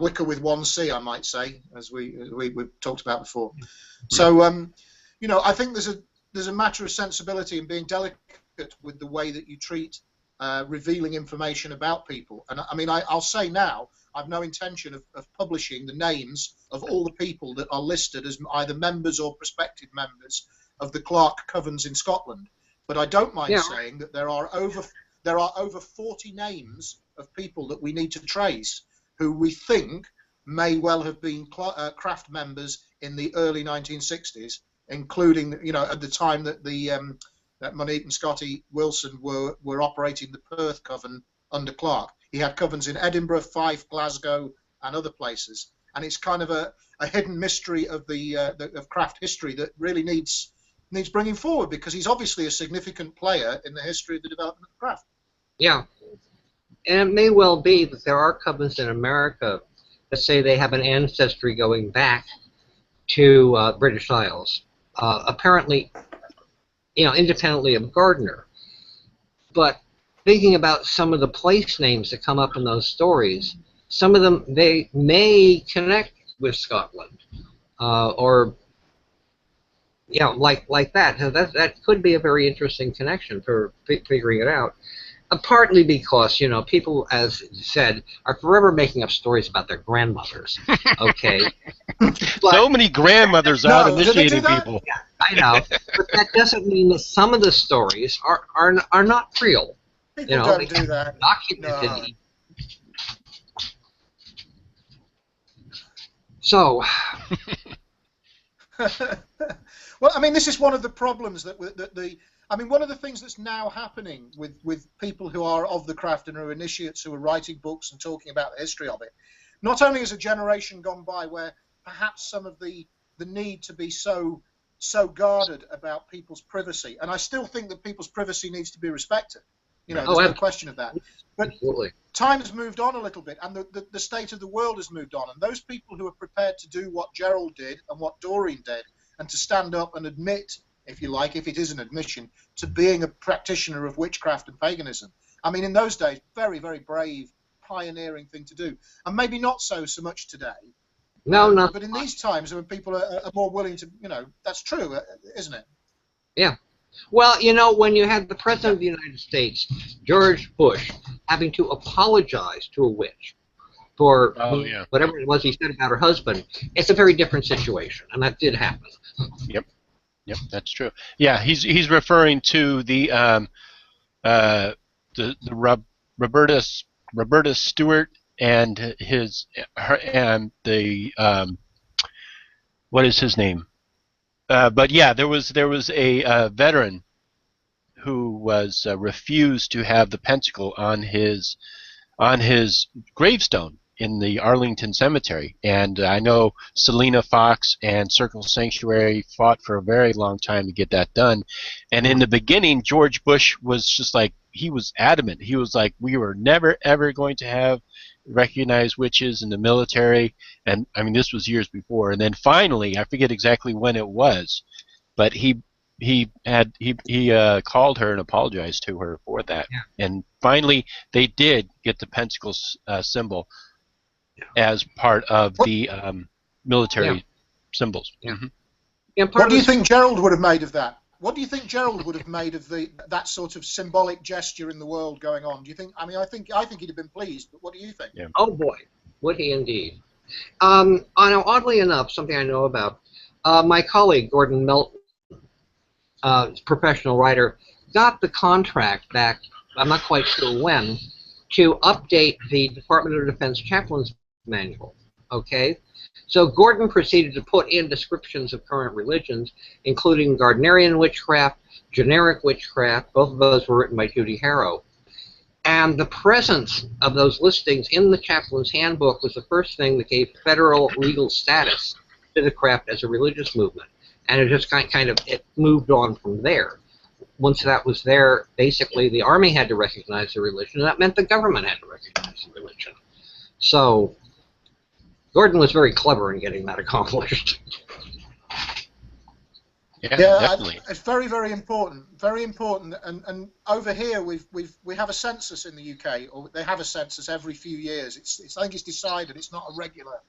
Wicca with one C, I might say, as we've talked about before. So, you know, I think there's a matter of sensibility and being delicate with the way that you treat revealing information about people. And I mean, I'll say now, I've no intention of publishing the names of all the people that are listed as either members or prospective members of the Clark Covens in Scotland. But I don't mind saying that there are over 40 names of people that we need to trace who we think may well have been craft members in the early 1960s, including, you know, at the time that that Monique and Scotty Wilson were operating the Perth Coven under Clark. He had covens in Edinburgh, Fife, Glasgow, and other places. And it's kind of a hidden mystery of of craft history that really needs bringing forward, because he's obviously a significant player in the history of the development of the craft. Yeah. And it may well be that there are covens in America that say they have an ancestry going back to British Isles, apparently, you know, independently of Gardner. But thinking about some of the place names that come up in those stories, some of them, they may connect with Scotland, or, you know, like that. That could be a very interesting connection for figuring it out. Partly because, you know, people, as said, are forever making up stories about their grandmothers. Okay. But, so many grandmothers out initiating people. Yeah, I know, but that doesn't mean that some of the stories are not real. People don't do that. Documented. No. So. Well, I mean, this is one of the problems I mean, one of the things that's now happening with people who are of the craft and are initiates who are writing books and talking about the history of it, not only has a generation gone by where perhaps some of the need to be so guarded about people's privacy, and I still think that people's privacy needs to be respected. You know, there's no question of that. But time has moved on a little bit, and the state of the world has moved on, and those people who are prepared to do what Gerald did and what Doreen did, and to stand up and admit, if you like, if it is an admission, to being a practitioner of witchcraft and paganism. I mean, in those days, very, very brave, pioneering thing to do. And maybe not so much today. No, not. But in these times when people are more willing to, you know, that's true, isn't it? Yeah. Well, you know, when you had the President of the United States, George Bush, having to apologize to a witch for whatever it was he said about her husband, it's a very different situation, and that did happen. Yep. Yep, that's true. Yeah, he's referring to the Roberta Stewart and the what is his name? But yeah, there was a veteran who was refused to have the pentacle on his gravestone in the Arlington Cemetery, and I know Selena Fox and Circle Sanctuary fought for a very long time to get that done. And in the beginning, George Bush was just like, he was adamant. He was like, we were never ever going to have recognized witches in the military, and I mean, this was years before. And then finally, I forget exactly when it was, but he called her and apologized to her for that. Yeah. And finally, they did get the pentacle symbol as part of the military symbols. Yeah. Mm-hmm. What do you think Gerald would have made of that? What do you think Gerald would have made of that sort of symbolic gesture in the world going on? Do you think? I mean, I think he'd have been pleased. But what do you think? Yeah. Oh boy, would he indeed? Oddly enough, something I know about, my colleague Gordon Melton, professional writer, got the contract back. I'm not quite sure when, to update the Department of Defense Chaplain's Manual. Okay, so Gordon proceeded to put in descriptions of current religions, including Gardnerian Witchcraft, generic witchcraft. Both of those were written by Judy Harrow. And the presence of those listings in the Chaplain's Handbook was the first thing that gave federal legal status to the craft as a religious movement. and it just it moved on from there. Once that was there, basically the army had to recognize the religion, and that meant the government had to recognize the religion. So Gordon was very clever in getting that accomplished. Yeah, definitely. It's very, very important. Very important. And over here, we have a census in the UK, or they have a census every few years. I think it's decided. It's not a regular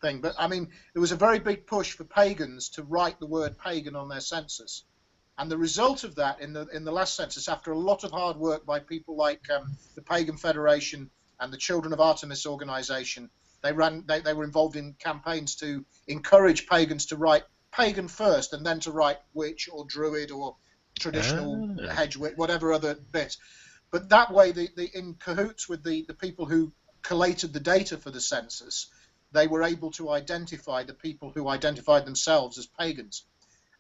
thing, but I mean, there was a very big push for pagans to write the word pagan on their census. And the result of that in the last census, after a lot of hard work by people like the Pagan Federation and the Children of Artemis organization, they were involved in campaigns to encourage pagans to write pagan first and then to write witch or druid or traditional hedge witch, whatever other bit. But that way, in cahoots with the people who collated the data for the census, they were able to identify the people who identified themselves as pagans.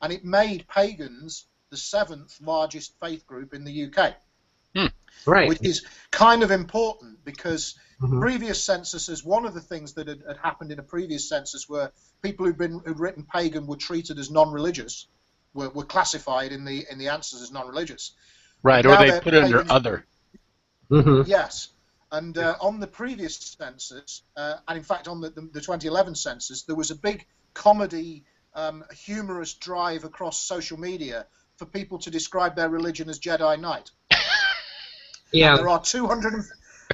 And it made pagans the 7th largest faith group in the UK. Right. Which is kind of important because previous censuses, one of the things that had happened in a previous census were people who'd written pagan were treated as non-religious, were classified in the answers as non-religious. Right, or they put it under other. Yes. And on the previous census, and in fact on the 2011 census, there was a big comedy, humorous drive across social media for people to describe their religion as Jedi Knight. Yeah. And there are 200.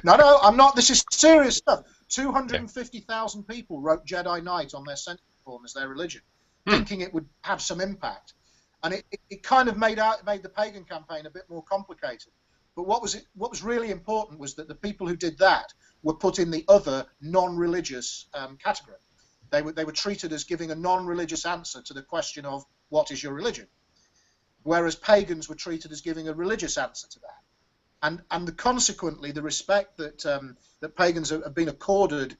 No, I'm not. This is serious stuff. 250,000 people wrote Jedi Knight on their census form as their religion, thinking it would have some impact, and it kind of made the pagan campaign a bit more complicated. But what was really important was that the people who did that were put in the other non-religious category. They were treated as giving a non-religious answer to the question of what is your religion, whereas pagans were treated as giving a religious answer to that. And consequently, the respect that pagans have been accorded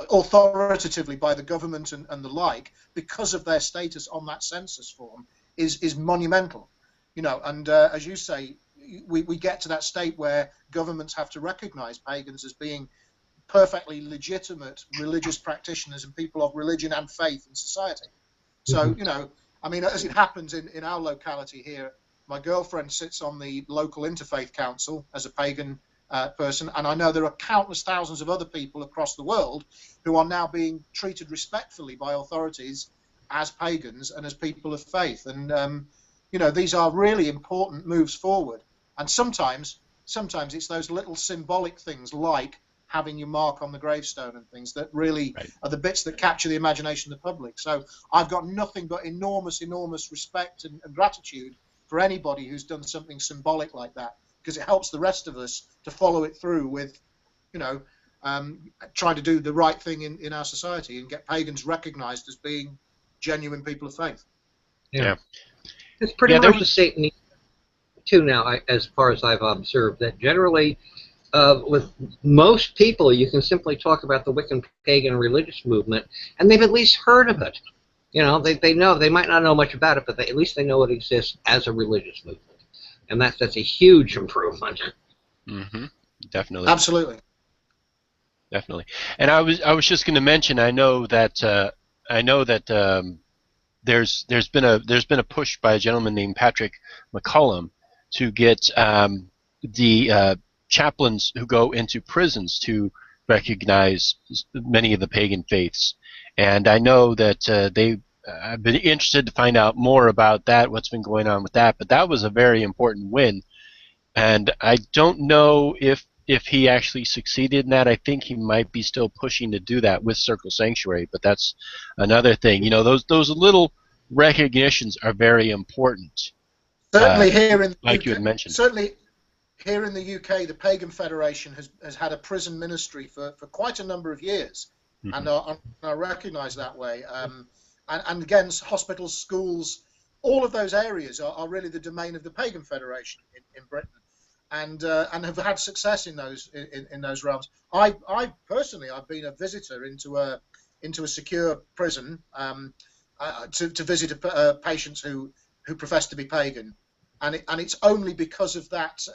authoritatively by the government and the like, because of their status on that census form, is monumental. You know, and as you say, we get to that state where governments have to recognise pagans as being perfectly legitimate religious practitioners and people of religion and faith in society. So, you know, I mean, as it happens in our locality here, my girlfriend sits on the local interfaith council as a pagan person, and I know there are countless thousands of other people across the world who are now being treated respectfully by authorities as pagans and as people of faith. And, you know, these are really important moves forward. And sometimes it's those little symbolic things like having your mark on the gravestone and things that really are the bits that capture the imagination of the public. So I've got nothing but enormous respect and gratitude for anybody who's done something symbolic like that, because it helps the rest of us to follow it through with, you know, trying to do the right thing in our society and get pagans recognized as being genuine people of faith. Yeah. It's pretty much the same too now, as far as I've observed, that generally with most people you can simply talk about the Wiccan pagan religious movement and they've at least heard of it. You know, they know, they might not know much about it, but at least they know it exists as a religious movement. And that's a huge improvement. Definitely. Absolutely. Definitely. And I was just going to mention, I know that there's been a push by a gentleman named Patrick McCullum to get the chaplains who go into prisons to recognize many of the pagan faiths. And I know that I've been interested to find out more about that, what's been going on with that. But that was a very important win. And I don't know if he actually succeeded in that. I think he might be still pushing to do that with Circle Sanctuary. But that's another thing. You know, those little recognitions are very important. Certainly here in like you had mentioned. Certainly here in the UK, the Pagan Federation has had a prison ministry for quite a number of years, and are recognised that way. And again, hospitals, schools, all of those areas are really the domain of the Pagan Federation in Britain, and have had success in those realms. I personally, I've been a visitor into a secure prison to visit patients who profess to be pagan, and it's only because of that.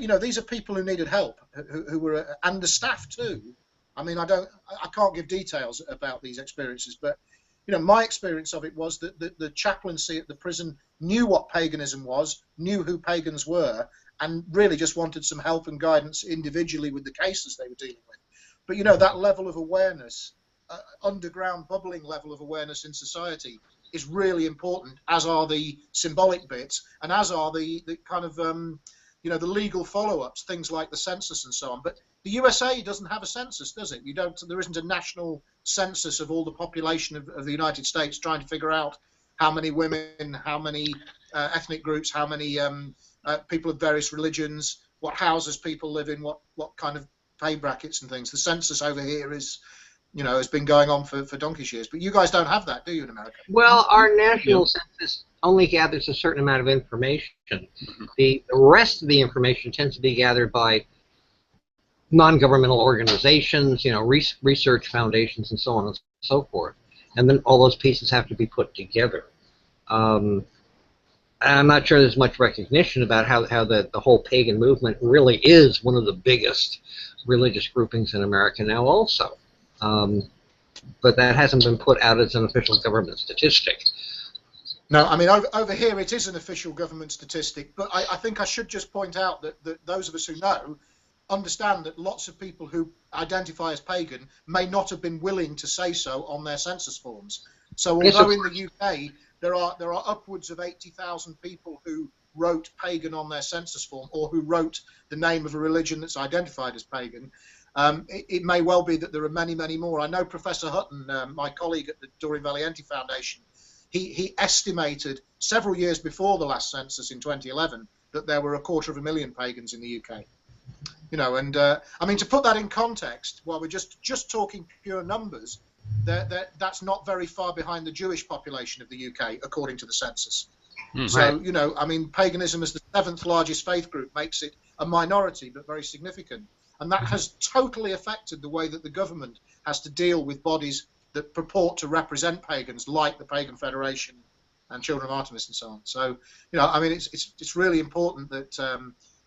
You know, these are people who needed help, who were, and the staff too. I mean, I can't give details about these experiences, but my experience of it was that the chaplaincy at the prison knew what paganism was, knew who pagans were, and really just wanted some help and guidance individually with the cases they were dealing with. But that level of awareness, underground bubbling level of awareness in society, is really important, as are the symbolic bits, and as are the kind of the legal follow-ups, things like the census and so on. But the USA doesn't have a census, does it? There isn't a national census of all the population of the United States trying to figure out how many women, how many ethnic groups, how many people of various religions, what houses people live in, what kind of pay brackets and things. The census over here is, has been going on for donkey's years. But you guys don't have that, do you, in America? Well, our national census only gathers a certain amount of information. The rest of the information tends to be gathered by non-governmental organizations, research foundations, and so on and so forth. And then all those pieces have to be put together. And I'm not sure there's much recognition about how the whole pagan movement really is one of the biggest religious groupings in America now also. But that hasn't been put out as an official government statistic. No, I mean, over here it is an official government statistic, but I think I should just point out that those of us who know understand that lots of people who identify as pagan may not have been willing to say so on their census forms. So although in the UK there are upwards of 80,000 people who wrote pagan on their census form, or who wrote the name of a religion that's identified as pagan, it may well be that there are many, many more. I know Professor Hutton, my colleague at the Doreen Valiente Foundation, he estimated several years before the last census in 2011 that there were 250,000 pagans in the UK. And I mean, to put that in context, while we're just talking pure numbers, that's not very far behind the Jewish population of the UK, according to the census. So, I mean, paganism as the 7th largest faith group makes it a minority, but very significant. And that has totally affected the way that the government has to deal with bodies that purport to represent pagans, like the Pagan Federation and Children of Artemis and so on. So, I mean, it's really important that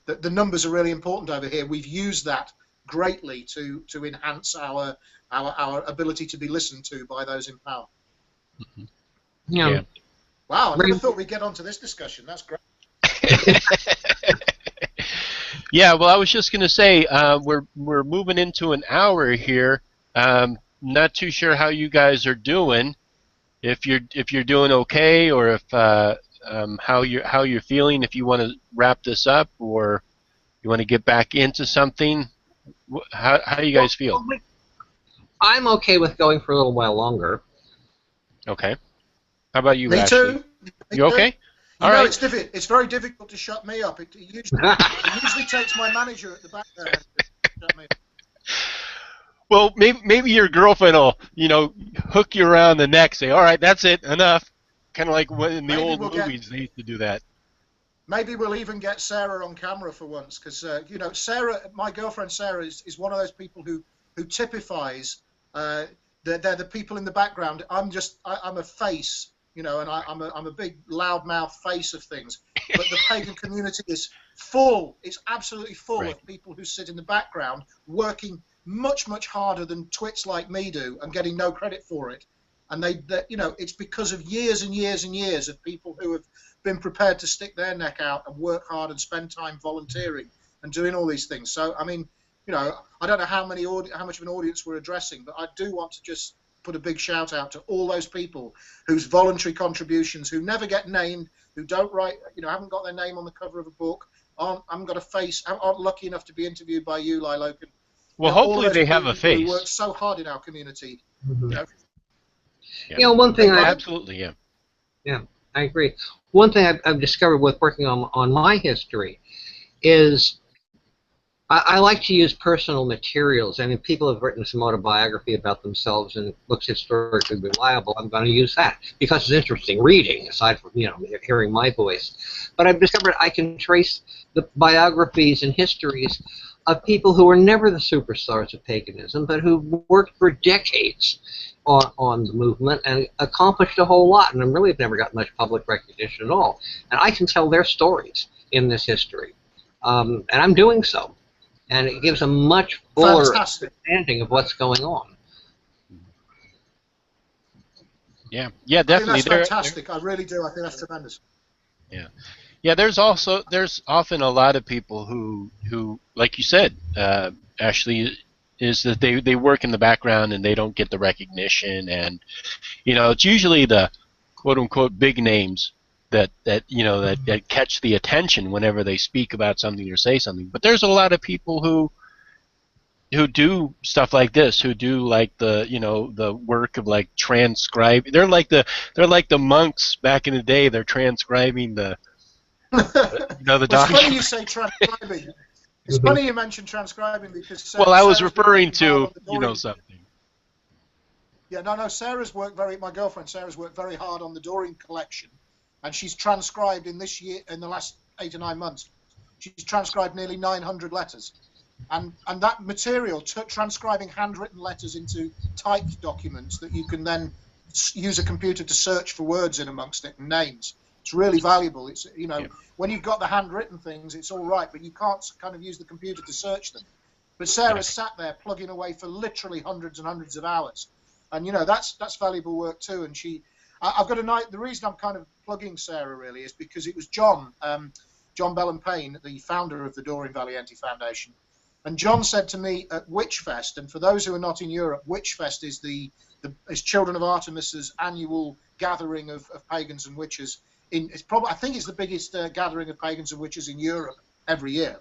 the numbers are really important over here. We've used that greatly to enhance our ability to be listened to by those in power. Yeah. Wow, I never thought we'd get onto this discussion. That's great. Yeah, well, I was just going to say we're moving into an hour here. Not too sure how you guys are doing. If you're doing okay, or if how you're feeling. If you want to wrap this up, or you want to get back into something. How do you guys feel? I'm okay with going for a little while longer. Okay. How about you, Me Ashley? too. You okay? All right. It's very difficult to shut me up. It usually takes my manager at the back there to shut me up. Well, maybe your girlfriend will, hook you around the neck, say, "All right, that's it, enough." Kind of like when in the old movies they used to do that. Maybe we'll even get Sarah on camera for once, because Sarah, my girlfriend Sarah, is one of those people who typifies. They're the people in the background. I'm a face. And I'm a big loudmouth face of things, but the pagan community is full. It's absolutely full of people who sit in the background, working much harder than twits like me do, and getting no credit for it. And it's because of years and years and years of people who have been prepared to stick their neck out and work hard and spend time volunteering and doing all these things. So I mean, I don't know how much of an audience we're addressing, but I do want to just put a big shout out to all those people whose voluntary contributions, who never get named, who don't write, haven't got their name on the cover of a book, haven't got a face, aren't lucky enough to be interviewed by you, Loken. Well, hopefully they have a face. Who work so hard in our community. One thing absolutely, yeah, I agree. One thing I've discovered with working on my history is I like to use personal materials. I mean, people have written some autobiography about themselves and it looks historically reliable. I'm going to use that because it's interesting reading, aside from hearing my voice. But I've discovered I can trace the biographies and histories of people who were never the superstars of paganism, but who worked for decades on the movement and accomplished a whole lot, and really have never got much public recognition at all. And I can tell their stories in this history, and I'm doing so. And it gives a much fuller understanding of what's going on. Yeah, yeah, I think definitely. that's fantastic. I really do. I think that's tremendous. Yeah, yeah. There's often a lot of people who like you said, Ashley, is that they work in the background and they don't get the recognition, and it's usually the quote unquote big names that catch the attention whenever they speak about something or say something. But there's a lot of people who do stuff like this, who do like the work of like transcribe. They're like the monks back in the day. They're transcribing the Well, it's funny you document. say transcribing. It's funny you mentioned transcribing because Well, I was Sarah's been referring working hard to on the Doreen. something. Yeah, no, my girlfriend Sarah's worked very hard on the Doreen collection, and she's transcribed in the last 8 or 9 months, she's transcribed nearly 900 letters. And that material, transcribing handwritten letters into typed documents that you can then use a computer to search for words in amongst it and names. It's really valuable. It's when you've got the handwritten things, it's all right, but you can't kind of use the computer to search them. But Sarah sat there plugging away for literally hundreds and hundreds of hours, and that's valuable work too. And I've got a night. The reason I'm kind of plugging Sarah really is because it was John Bellum Payne, the founder of the Doreen Valiente Foundation. And John said to me at Witchfest, and for those who are not in Europe, Witchfest is is Children of Artemis's annual gathering of pagans and witches. I think it's the biggest gathering of pagans and witches in Europe every year.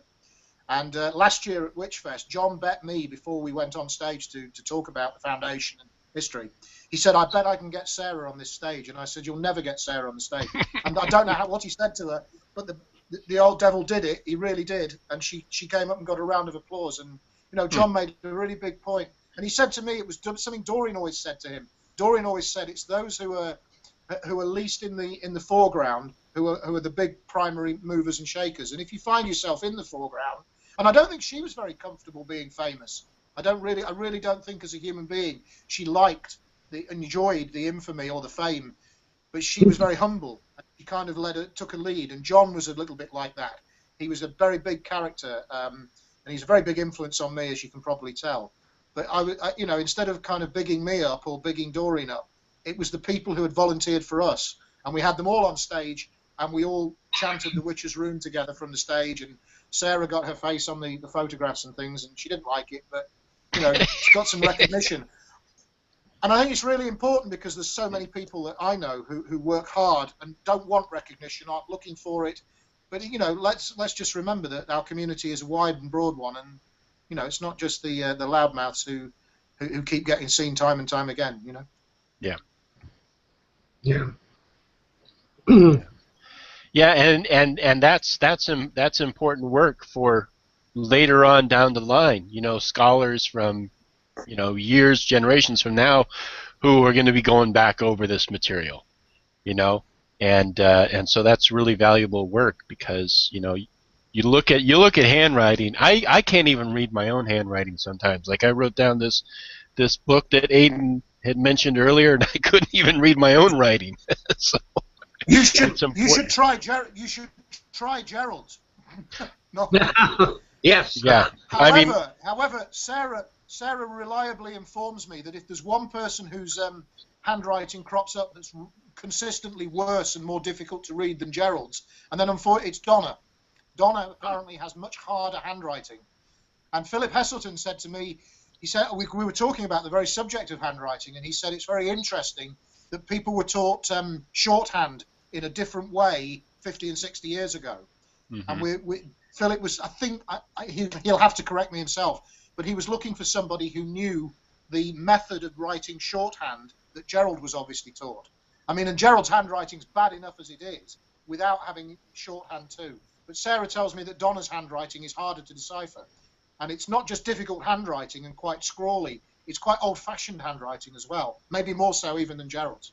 And last year at Witchfest, John bet me before we went on stage to talk about the foundation and history. He said, "I bet I can get Sarah on this stage." And I said, "You'll never get Sarah on the stage." And I don't know what he said to her, but the old devil did it. He really did, and she came up and got a round of applause. And John made a really big point, and he said to me, it was something Doreen always said to him. Doreen always said, it's those who are least in the foreground who are the big primary movers and shakers. And if you find yourself in the foreground, and I don't think she was very comfortable being famous. I really don't think as a human being she enjoyed the infamy or the fame, but she was very humble. He kind of took a lead, and John was a little bit like that. He was a very big character, and he's a very big influence on me, as you can probably tell. But instead of kind of bigging me up or bigging Doreen up, it was the people who had volunteered for us, and we had them all on stage, and we all chanted the Witch's Rune together from the stage. And Sarah got her face on the photographs and things, and she didn't like it, but she got some recognition. And I think it's really important because there's so many people that I know who work hard and don't want recognition, aren't looking for it. But let's just remember that our community is a wide and broad one, and it's not just the loudmouths who keep getting seen time and time again. Yeah. Yeah. Yeah, and that's important work for later on down the line. Scholars from years, generations from now, who are going to be going back over this material, and so that's really valuable work because you look at handwriting. I can't even read my own handwriting sometimes. Like I wrote down this book that Aiden had mentioned earlier, and I couldn't even read my own writing. So you should try Gerald. No. Yes. Yeah. However, Sarah reliably informs me that if there's one person whose handwriting crops up that's consistently worse and more difficult to read than Gerald's, and then it's Donna. Donna apparently has much harder handwriting. And Philip Heselton said to me, he said we were talking about the very subject of handwriting, and he said it's very interesting that people were taught shorthand in a different way 50 and 60 years ago. Mm-hmm. And Philip was, I think, he'll have to correct me himself, but he was looking for somebody who knew the method of writing shorthand that Gerald was obviously taught. I mean, and Gerald's handwriting's bad enough as it is, without having shorthand too. But Sarah tells me that Donna's handwriting is harder to decipher. And it's not just difficult handwriting and quite scrawly, it's quite old-fashioned handwriting as well, maybe more so even than Gerald's.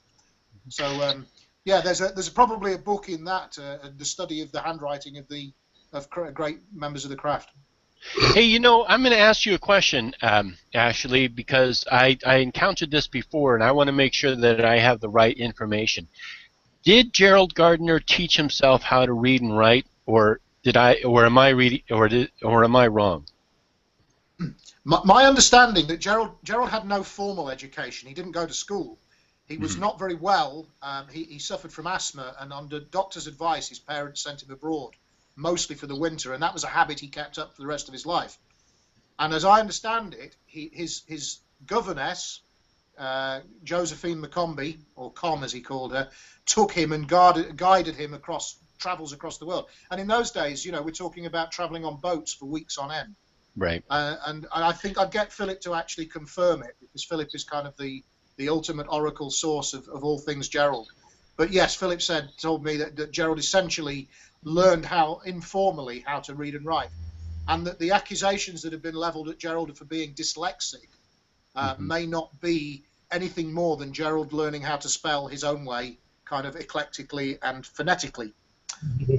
So, yeah, there's probably a book in that, the study of the handwriting of great members of the craft. Hey, I'm going to ask you a question, Ashley, because I encountered this before, and I want to make sure that I have the right information. Did Gerald Gardner teach himself how to read and write, or am I wrong? My understanding that Gerald had no formal education. He didn't go to school. He was not very well. He suffered from asthma, and under doctor's advice, his parents sent him abroad, mostly for the winter, and that was a habit he kept up for the rest of his life. And as I understand it, his governess, Josephine McCombie, or Com as he called her, took him and guided him across travels across the world. And in those days, you know, we're talking about traveling on boats for weeks on end. Right. And I think I'd get Philip to actually confirm it, because Philip is kind of the ultimate oracle source of all things Gerald. But yes, Philip told me that Gerald essentially learned informally how to read and write, and that the accusations that have been levelled at Gerald for being dyslexic may not be anything more than Gerald learning how to spell his own way, kind of eclectically and phonetically.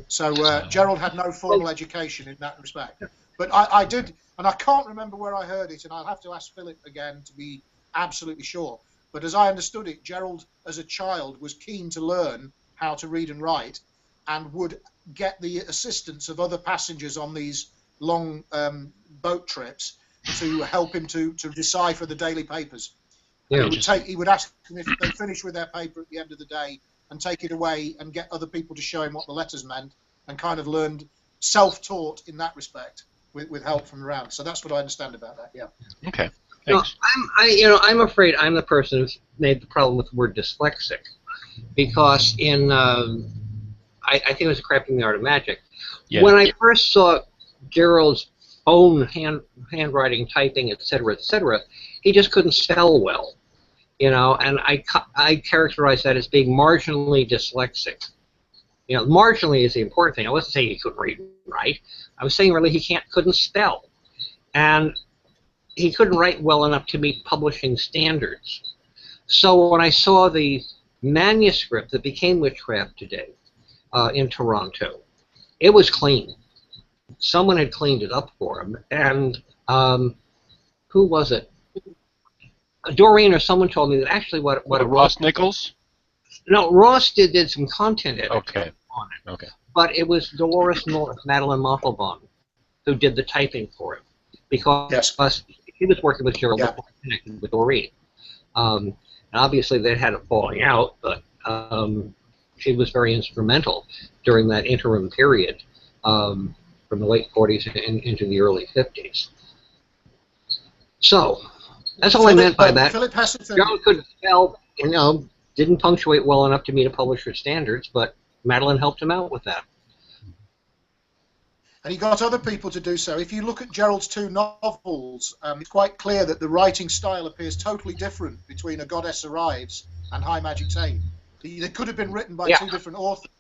So Gerald had no formal education in that respect. But I did, and I can't remember where I heard it, and I'll have to ask Philip again to be absolutely sure. But as I understood it, Gerald, as a child, was keen to learn how to read and write, and would get the assistance of other passengers on these long boat trips to help him to decipher the daily papers. Yeah. He would ask them if they finished with their paper at the end of the day, and take it away and get other people to show him what the letters meant, and kind of learned self-taught in that respect with help from around. So that's what I understand about that. Yeah. Okay. No, Thanks. I'm afraid I'm the person who's made the problem with the word dyslexic, because in I think it was Crafting the Art of Magic. Yeah. When I first saw Gerald's own handwriting, typing, etc., he just couldn't spell well, you know, and I characterize that as being marginally dyslexic. You know, marginally is the important thing. I wasn't saying he couldn't read and write. I was saying really he couldn't spell, and he couldn't write well enough to meet publishing standards. So when I saw the manuscript that became Witchcraft today in Toronto, it was clean. Someone had cleaned it up for him, and who was it? Doreen or someone told me that actually what Ross Nichols? No, Ross did some content editing on it. Okay. But it was Dolores North, Madeline Moffelbaum, who did the typing for him, because he was working with Gerald before he connected with Doreen. And obviously they had a falling out, but she was very instrumental during that interim period from the late 40s into the early 50s. So that's all I meant by that. Philip Heselton. Gerald couldn't spell, you know, didn't punctuate well enough to meet a publisher's standards, but Madeline helped him out with that. And he got other people to do so. If you look at Gerald's two novels, it's quite clear that the writing style appears totally different between A Goddess Arrives and High Magic's Aid. They could have been written by two different authors,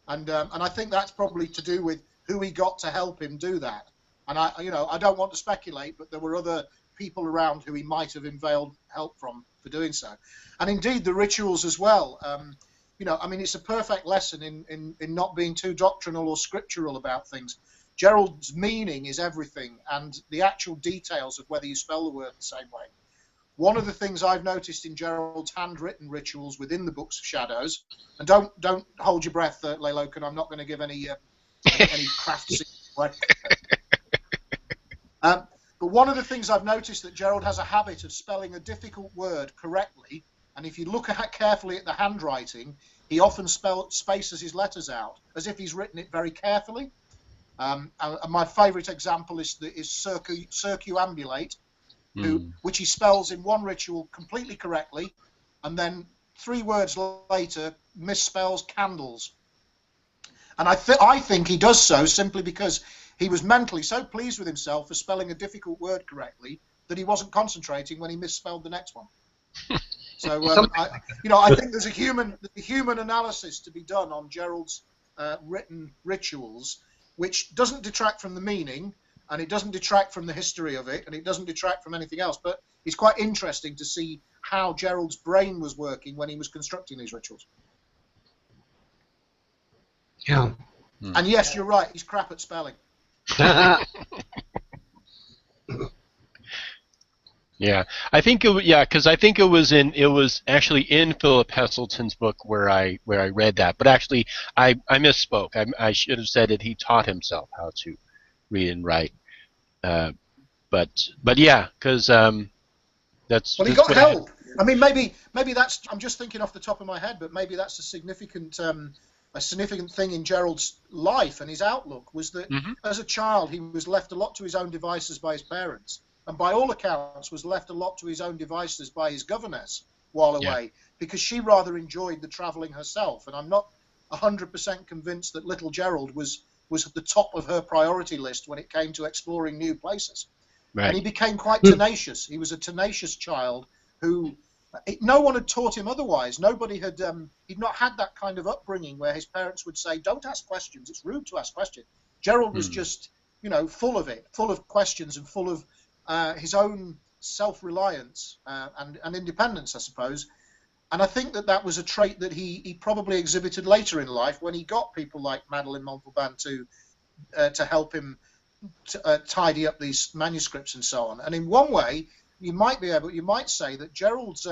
and I think that's probably to do with who he got to help him do that. And I don't want to speculate, but there were other people around who he might have availed help from for doing so. And indeed, the rituals as well. I mean, it's a perfect lesson in not being too doctrinal or scriptural about things. Gerald's meaning is everything, and the actual details of whether you spell the word the same way. One of the things I've noticed in Gerald's handwritten rituals within the Books of Shadows, and don't hold your breath, Laylokan, I'm not going to give any craft secrets away. But one of the things I've noticed that Gerald has a habit of spelling a difficult word correctly, and if you look carefully at the handwriting, he often spaces his letters out as if he's written it very carefully. And my favourite example is circumambulate, which he spells in one ritual completely correctly, and then 3 words later misspells candles. And I think he does so simply because he was mentally so pleased with himself for spelling a difficult word correctly that he wasn't concentrating when he misspelled the next one. So I think there's a human analysis to be done on Gerald's written rituals, which doesn't detract from the meaning, and it doesn't detract from the history of it, and it doesn't detract from anything else. But it's quite interesting to see how Gerald's brain was working when he was constructing these rituals. Yeah. And yes, you're right. He's crap at spelling. Yeah, I think because I think it was actually in Philip Heselton's book where I read that, but actually I misspoke. I should have said that he taught himself how to read and write. But yeah, because that's. Well, he got help. I mean, maybe that's. I'm just thinking off the top of my head, but maybe that's a significant thing in Gerald's life and his outlook was that as a child he was left a lot to his own devices by his parents, and by all accounts was left a lot to his own devices by his governess while away, because she rather enjoyed the travelling herself. And I'm not 100% convinced that little Gerald was at the top of her priority list when it came to exploring new places. Right. And he became quite tenacious. He was a tenacious child who no one had taught him otherwise. Nobody had, he'd not had that kind of upbringing where his parents would say, don't ask questions, it's rude to ask questions. Gerald was just, you know, full of it, full of questions and full of his own self-reliance and independence, I suppose. And I think that was a trait that he probably exhibited later in life when he got people like Madeleine Montalban to help him tidy up these manuscripts and so on. And in one way, you might say that Gerald's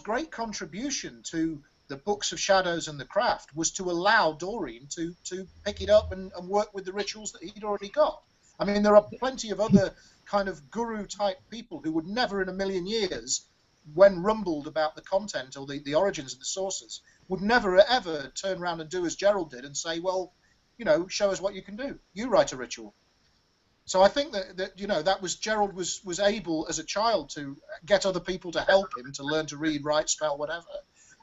great contribution to the Books of Shadows and the Craft was to allow Doreen to pick it up and work with the rituals that he'd already got. I mean, there are plenty of other kind of guru-type people who would never in a million years, when rumbled about the content or the origins of the sources, would never ever turn around and do as Gerald did and say, well, you know, show us what you can do. You write a ritual. So I think that you know, that was Gerald was able as a child to get other people to help him to learn to read, write, spell, whatever.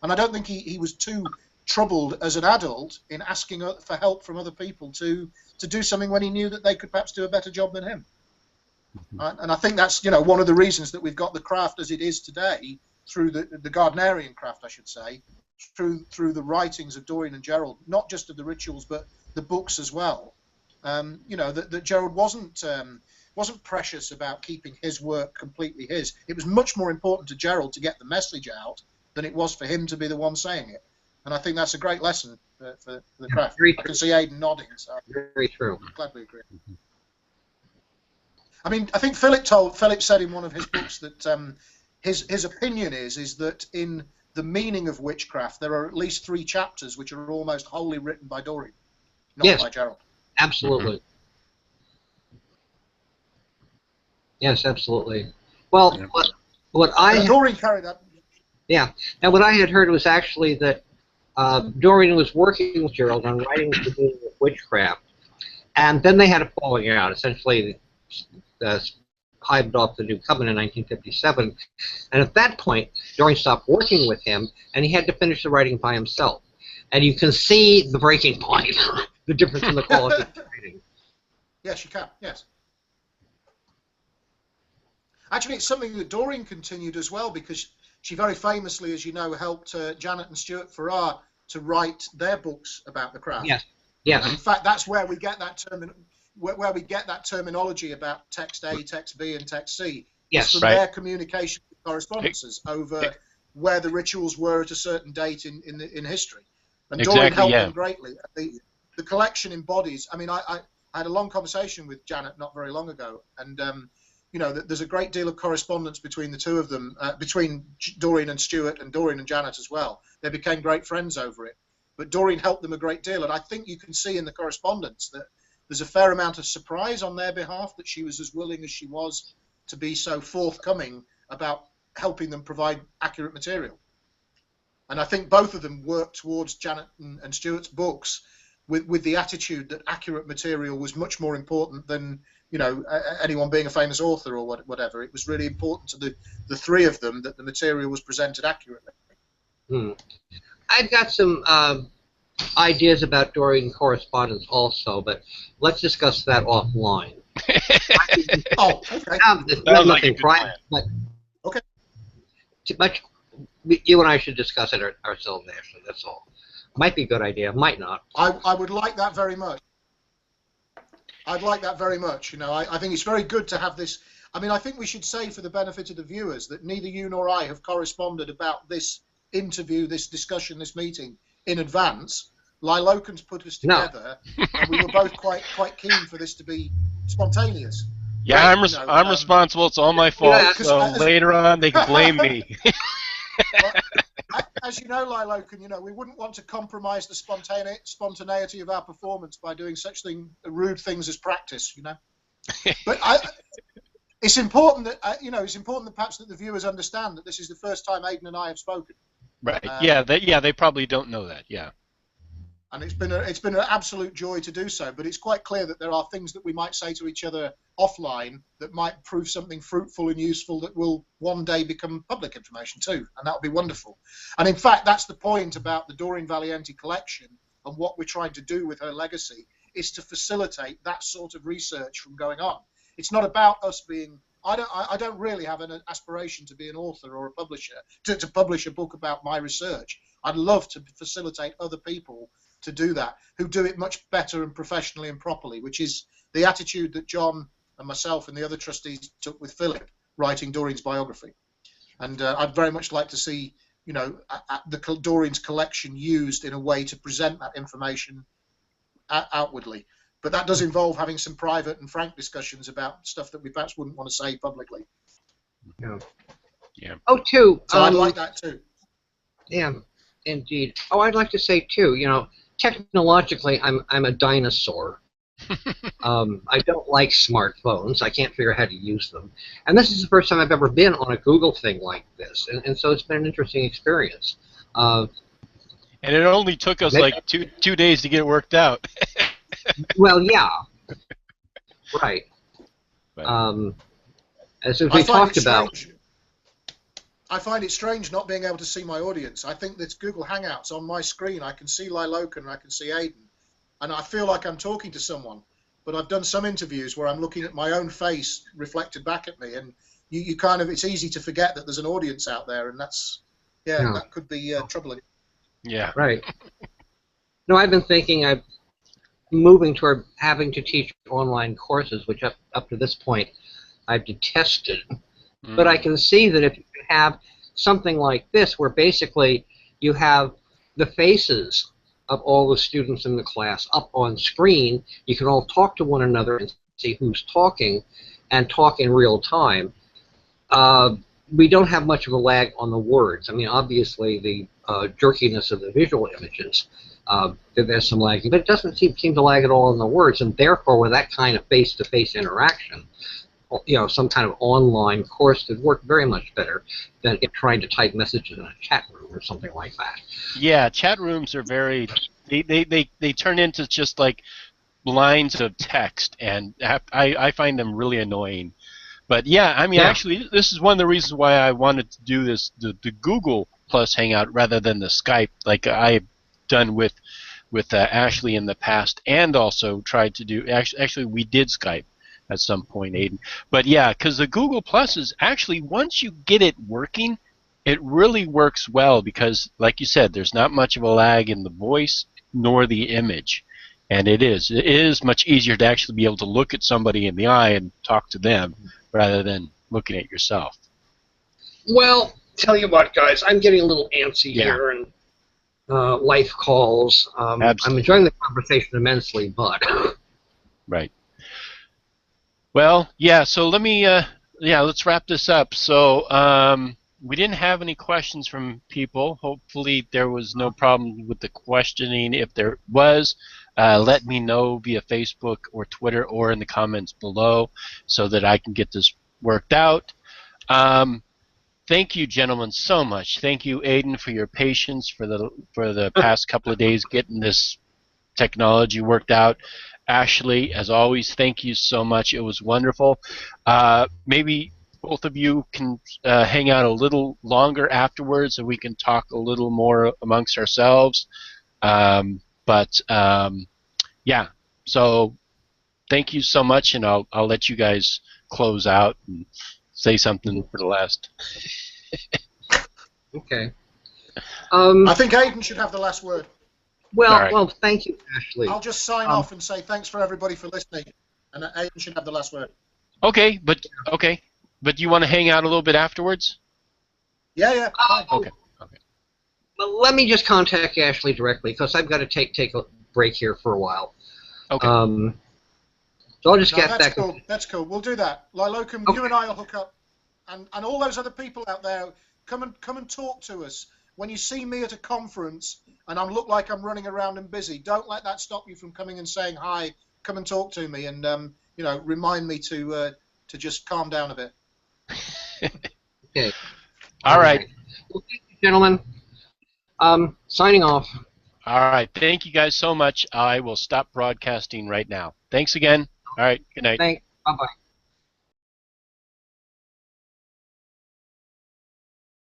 And I don't think he was too troubled as an adult in asking for help from other people to do something when he knew that they could perhaps do a better job than him. And I think that's, you know, one of the reasons that we've got the craft as it is today, through the Gardnerian craft, I should say, through the writings of Doreen and Gerald, not just of the rituals but the books as well. You know, that Gerald wasn't precious about keeping his work completely his. It was much more important to Gerald to get the message out than it was for him to be the one saying it. And I think that's a great lesson for the craft. I can see Aidan nodding. So very true. I gladly agree. I mean, I think Philip said in one of his books that his opinion is that in the meaning of witchcraft there are at least 3 chapters which are almost wholly written by Doreen, not by Gerald. Absolutely. Yes, absolutely. Well, what I Doreen carried that. Yeah, and what I had heard was actually that Doreen was working with Gerald on writing the meaning of witchcraft, and then they had a falling out. Essentially, hived off the New Coven in 1957, and at that point, Doreen stopped working with him, and he had to finish the writing by himself. And you can see the breaking point, the difference in the quality of the writing. Yes, you can. Yes. Actually, it's something that Doreen continued as well, because she very famously, as you know, helped Janet and Stuart Farrar to write their books about the craft. Yes. Yes. And in fact, that's where we get that terminology about text A, text B, and text C. Yes, from their communication correspondences over where the rituals were at a certain date in history. And Doreen helped them greatly. The collection embodies. I mean, I had a long conversation with Janet not very long ago, and you know, there's a great deal of correspondence between the two of them, between Doreen and Stuart, and Doreen and Janet as well. They became great friends over it. But Doreen helped them a great deal, and I think you can see in the correspondence that there's a fair amount of surprise on their behalf that she was as willing as she was to be so forthcoming about helping them provide accurate material. And I think both of them worked towards Janet and Stuart's books with the attitude that accurate material was much more important than, you know, anyone being a famous author or whatever. It was really important to the 3 of them that the material was presented accurately. I've got some ideas about Doreen correspondence also, but let's discuss that offline. Oh, okay. Nothing private, but okay. Too much. You and I should discuss it ourselves, Ashley. That's all. Might be a good idea. Might not. I would like that very much. I'd like that very much. You know, I think it's very good to have this. I mean, I think we should say for the benefit of the viewers that neither you nor I have corresponded about this interview, this discussion, this meeting in advance. Lilocan's put us together, and we were both quite keen for this to be spontaneous. Yeah, I'm responsible. It's all my fault. So later on, they can blame me. Well, as you know, Lilocan, you know, we wouldn't want to compromise the spontaneity of our performance by doing such rude things as practice, you know. But it's important that it's important that perhaps that the viewers understand that this is the first time Aidan and I have spoken. Right. They probably don't know that. Yeah. And it's been an absolute joy to do so. But it's quite clear that there are things that we might say to each other offline that might prove something fruitful and useful that will one day become public information too, and that would be wonderful. And in fact, that's the point about the Doreen Valiente collection and what we're trying to do with her legacy is to facilitate that sort of research from going on. It's not about us being. I don't really have an aspiration to be an author or a publisher to publish a book about my research. I'd love to facilitate other people to do that, who do it much better and professionally and properly, which is the attitude that John and myself and the other trustees took with Philip writing Doreen's biography. And I'd very much like to see, the Doreen's collection used in a way to present that information outwardly. But that does involve having some private and frank discussions about stuff that we perhaps wouldn't want to say publicly. Yeah. Yeah. Oh, too. So I'd like that too. Yeah, indeed. Oh, I'd like to say too. Technologically, I'm a dinosaur. I don't like smartphones. I can't figure out how to use them. And this is the first time I've ever been on a Google thing like this, and so it's been an interesting experience. And it only took us like two days to get it worked out. Well, yeah. Right. As we talked about. I find it strange not being able to see my audience. I think that Google Hangouts on my screen, I can see Lilocan and I can see Aiden, and I feel like I'm talking to someone. But I've done some interviews where I'm looking at my own face reflected back at me, and you kind of, it's easy to forget that there's an audience out there, and that's, that could be troubling. Yeah. Right. No, I've been thinking I'm moving toward having to teach online courses, which up to this point I've detested. But I can see that if you have something like this, where basically you have the faces of all the students in the class up on screen, you can all talk to one another and see who's talking, and talk in real time. We don't have much of a lag on the words. I mean, obviously the jerkiness of the visual images, there's some lagging, but it doesn't seem to lag at all in the words, and therefore with that kind of face-to-face interaction, some kind of online course would work very much better than trying to type messages in a chat room or something like that. Yeah, chat rooms are very, they turn into just like lines of text, and I find them really annoying. But yeah, I mean, actually, this is one of the reasons why I wanted to do this, the Google Plus Hangout rather than the Skype, like I've done with Ashley in the past, and also tried to do, actually we did Skype at some point, Aiden. But yeah, because the Google Plus is actually, once you get it working, it really works well because, like you said, there's not much of a lag in the voice nor the image. And it is much easier to actually be able to look at somebody in the eye and talk to them rather than looking at yourself. Well, tell you what, guys, I'm getting a little antsy here, and life calls. I'm enjoying the conversation immensely, but... Right. Well, yeah, so let me, let's wrap this up. So we didn't have any questions from people. Hopefully there was no problem with the questioning. If there was, let me know via Facebook or Twitter or in the comments below so that I can get this worked out. Thank you, gentlemen, so much. Thank you, Aiden, for your patience for the past couple of days getting this technology worked out. Ashley, as always, thank you so much. It was wonderful. Maybe both of you can hang out a little longer afterwards and we can talk a little more amongst ourselves. Yeah, so thank you so much, and I'll let you guys close out and say something for the last. Okay. I think Aiden should have the last word. Well, thank you, Ashley. I'll just sign off and say thanks for everybody for listening, and Aiden should have the last word. Okay, but you want to hang out a little bit afterwards? Yeah, fine. Okay. Well, let me just contact Ashley directly because I've got to take a break here for a while. Okay. So I'll just get back. Cool. That's cool. We'll do that. Lilocan, you and I will hook up, and all those other people out there, come and talk to us. When you see me at a conference and I look like I'm running around and busy, don't let that stop you from coming and saying hi. Come and talk to me, and remind me to just calm down a bit. Okay. All right. Well, thank you, gentlemen. Signing off. All right. Thank you guys so much. I will stop broadcasting right now. Thanks again. All right. Good night. Thanks. Bye-bye.